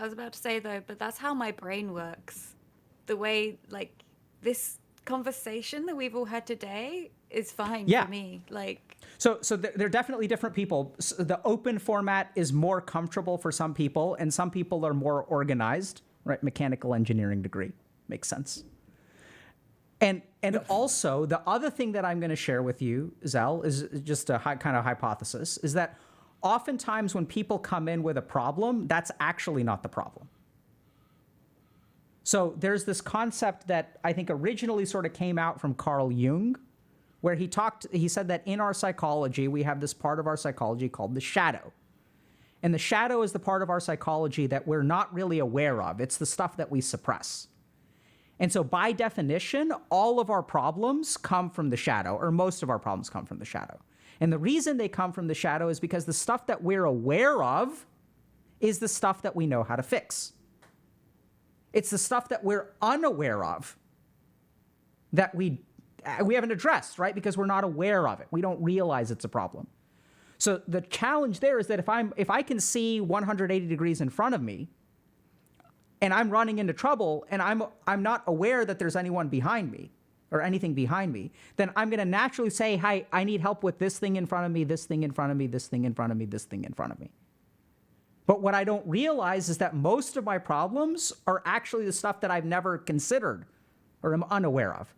was about to say, though, but that's how my brain works. The way, like, this conversation that we've all had today is fine for me. Like... So they're definitely different people. So the open format is more comfortable for some people, and some people are more organized, right? Mechanical engineering degree. Makes sense. And also, the other thing that I'm going to share with you, Zell, is just a kind of hypothesis, is that oftentimes when people come in with a problem, that's actually not the problem. So there's this concept that I think originally sort of came out from Carl Jung, where he said that in our psychology, we have this part of our psychology called the shadow. And the shadow is the part of our psychology that we're not really aware of. It's the stuff that we suppress. And so by definition, all of our problems come from the shadow, or most of our problems come from the shadow. And the reason they come from the shadow is because the stuff that we're aware of is the stuff that we know how to fix. It's the stuff that we're unaware of that we haven't addressed, right? Because we're not aware of it. We don't realize it's a problem. So the challenge there is that if I can see 180 degrees in front of me and I'm running into trouble and I'm not aware that there's anyone behind me or anything behind me, then I'm going to naturally say, hi, I need help with this thing in front of me, this thing in front of me, this thing in front of me, this thing in front of me. But what I don't realize is that most of my problems are actually the stuff that I've never considered or am unaware of.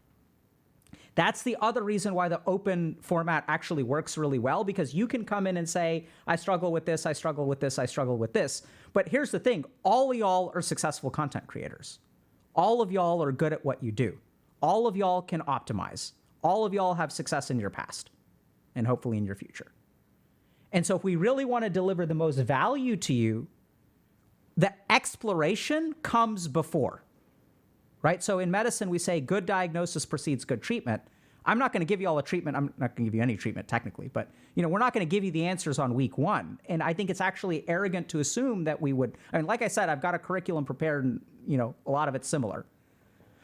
That's the other reason why the open format actually works really well, because you can come in and say, I struggle with this, I struggle with this, I struggle with this. But here's the thing, all of y'all are successful content creators. All of y'all are good at what you do. All of y'all can optimize. All of y'all have success in your past and hopefully in your future. And so if we really want to deliver the most value to you, the exploration comes before. Right? So in medicine, we say good diagnosis precedes good treatment. I'm not going to give you all a treatment. I'm not going to give you any treatment technically, but we're not going to give you the answers on week 1. And I think it's actually arrogant to assume that we would. I mean, like I said, I've got a curriculum prepared and, a lot of it's similar.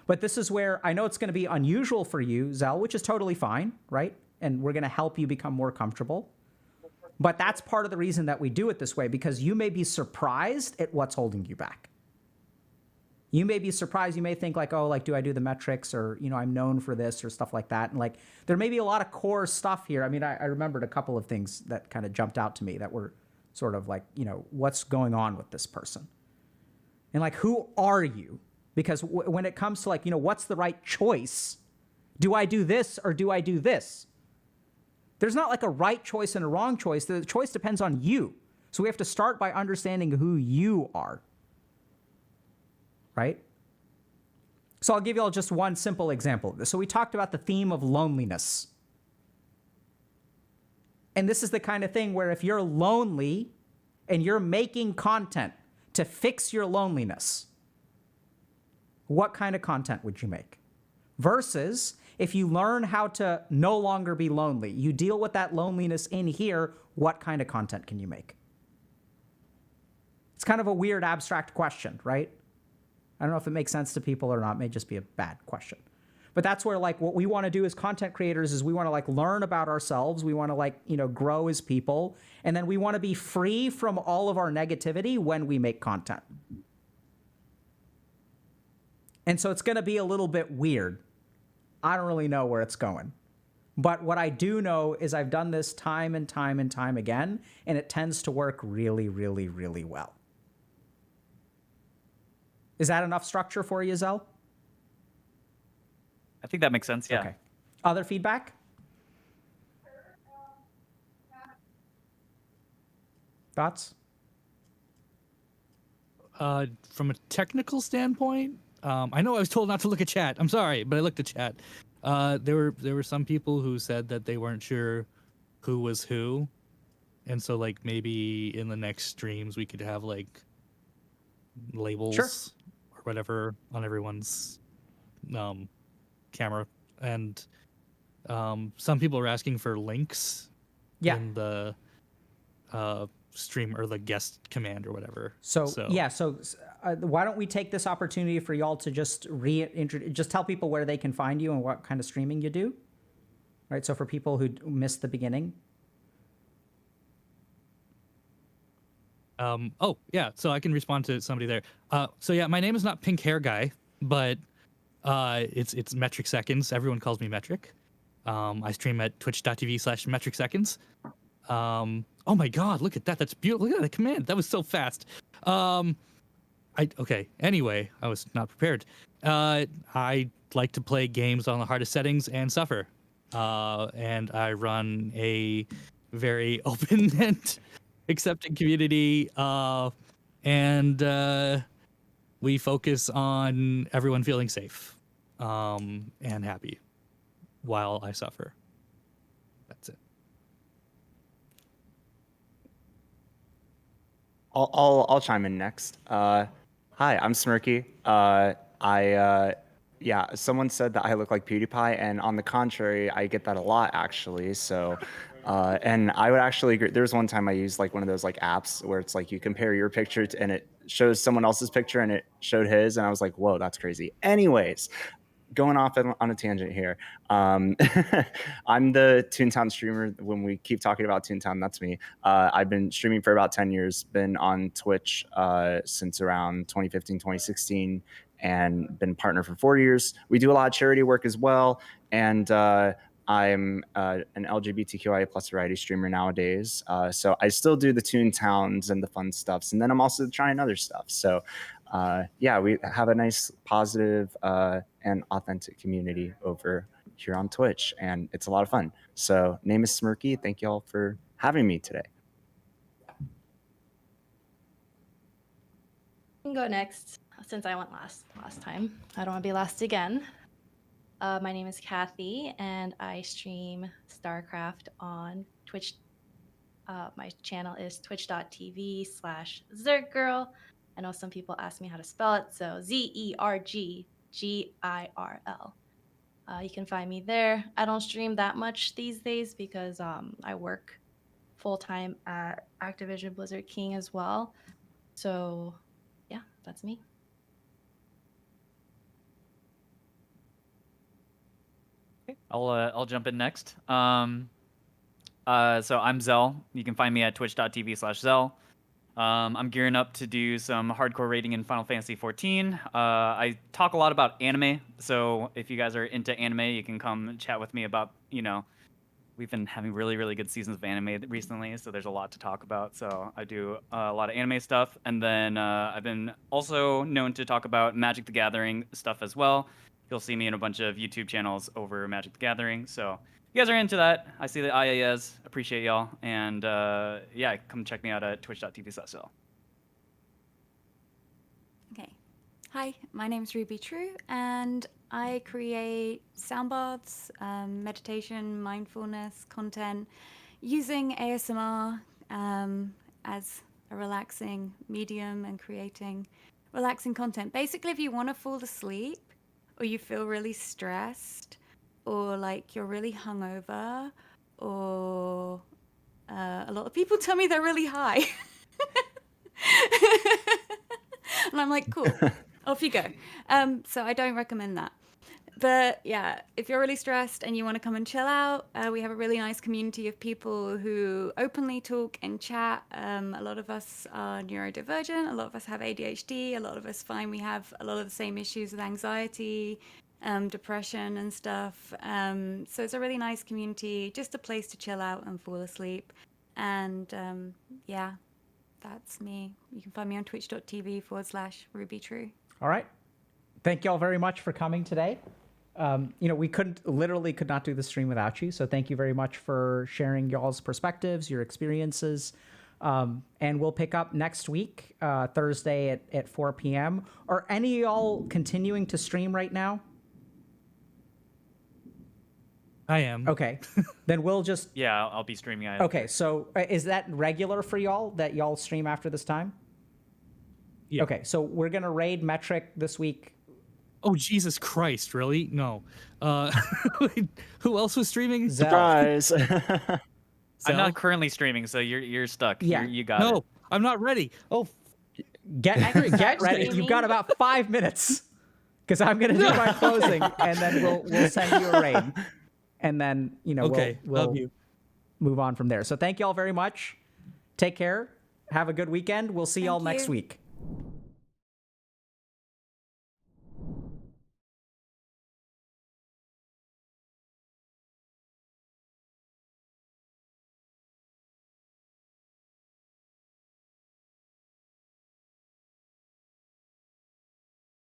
But this is where I know it's going to be unusual for you, Zell, which is totally fine, right? And we're going to help you become more comfortable. But that's part of the reason that we do it this way, because you may be surprised at what's holding you back. You may be surprised. You may think like, oh, like, do I do the metrics, or, I'm known for this or stuff like that. And like, there may be a lot of core stuff here. I mean, I remembered a couple of things that kind of jumped out to me that were sort of like, what's going on with this person? And like, who are you? Because when it comes to like, what's the right choice? Do I do this or do I do this? There's not like a right choice and a wrong choice. The choice depends on you. So we have to start by understanding who you are. Right? So I'll give you all just one simple example of this. So we talked about the theme of loneliness. And this is the kind of thing where if you're lonely and you're making content to fix your loneliness, what kind of content would you make? Versus if you learn how to no longer be lonely, you deal with that loneliness in here, what kind of content can you make? It's kind of a weird abstract question, right? I don't know if it makes sense to people or not. It may just be a bad question. But that's where like what we want to do as content creators is we want to like learn about ourselves. We want to like, grow as people. And then we want to be free from all of our negativity when we make content. And so it's going to be a little bit weird. I don't really know where it's going. But what I do know is I've done this time and time and time again, and it tends to work really, really, really well. Is that enough structure for you, Zell? I think that makes sense. Yeah. Okay. Other feedback? Thoughts? From a technical standpoint, I know I was told not to look at chat. I'm sorry, but I looked at chat. There were some people who said that they weren't sure who was who, and so like maybe in the next streams we could have like labels or whatever on everyone's camera, and some people are asking for links in the stream or the guest command or whatever. So why don't we take this opportunity for y'all to just just tell people where they can find you and what kind of streaming you do, right? So for people who missed the beginning. Oh yeah, so I can respond to somebody there. So yeah, my name is not Pink Hair Guy, but it's Metric Seconds. Everyone calls me Metric. I stream at twitch.tv/Metric Seconds. Oh my God, look at that. That's beautiful. Look at that command. That was so fast. Okay. Anyway, I was not prepared. I like to play games on the hardest settings and suffer. And I run a very open and accepting community. And we focus on everyone feeling safe and happy while I suffer. That's it. I'll chime in next. Hi, I'm Smirky. Yeah, someone said that I look like PewDiePie, and on the contrary, I get that a lot actually. So, and I would actually agree. There was one time I used like one of those like apps where it's like you compare your picture and it shows someone else's picture and it showed his, and I was like, whoa, that's crazy. Anyways, going off on a tangent here. I'm the Toontown streamer. When we keep talking about Toontown, that's me. I've been streaming for about 10 years, been on Twitch since around 2015, 2016, and been partner for 4 years. We do a lot of charity work as well. And I'm an LGBTQIA plus variety streamer nowadays. So I still do the Toontowns and the fun stuffs. And then I'm also trying other stuff. So yeah, we have a nice, positive, and authentic community over here on Twitch, and it's a lot of fun. So, name is Smirky. Thank you all for having me today. I can go next since I went last time. I don't want to be last again. My name is Kathy, and I stream StarCraft on Twitch. My channel is twitch.tv/ZergGirl. I know some people ask me how to spell it, so ZergGirl. You can find me there. I don't stream that much these days because I work full-time at Activision Blizzard King as well. So yeah, that's me. Okay, I'll jump in next. So I'm Zell. You can find me at twitch.tv/Zell. I'm gearing up to do some hardcore raiding in Final Fantasy XIV. I talk a lot about anime, so if you guys are into anime, you can come chat with me about, we've been having really, really good seasons of anime recently, so there's a lot to talk about. So I do a lot of anime stuff, and then I've been also known to talk about Magic the Gathering stuff as well. You'll see me in a bunch of YouTube channels over Magic the Gathering, so if you guys are into that, I see the IAS, appreciate y'all, and yeah, come check me out at twitch.tv/Zell. Okay. Hi, my name's Ruby True, and I create soundbaths, meditation, mindfulness content using ASMR as a relaxing medium and creating relaxing content. Basically, if you want to fall asleep or you feel really stressed or like you're really hungover or a lot of people tell me they're really high. And I'm like, cool, off you go. So I don't recommend that. But yeah, if you're really stressed and you want to come and chill out, we have a really nice community of people who openly talk and chat. A lot of us are neurodivergent. A lot of us have ADHD. A lot of us find we have a lot of the same issues with anxiety, depression and stuff. So it's a really nice community, just a place to chill out and fall asleep. And yeah, that's me. You can find me on twitch.tv/RubyTrue. All right. Thank you all very much for coming today. We could not do the stream without you. So thank you very much for sharing y'all's perspectives, your experiences. And we'll pick up next week, Thursday at 4 p.m. Are any of y'all continuing to stream right now? I am. Okay. Then we'll just... Yeah, I'll be streaming. Either. Okay, so is that regular for y'all that y'all stream after this time? Yeah. Okay, so we're going to raid Metric this week. Oh, Jesus Christ, really? No. Who else was streaming? Surprise! I'm Zell? not currently streaming, so you're stuck. Yeah. You got it. No, I'm not ready. Oh, Get ready. You've got about 5 minutes because I'm going to do my closing and then we'll send you a raid. And then, okay. we'll Love you. move on from there. So thank you all very much. Take care. Have a good weekend. We'll see y'all Thank next you. week.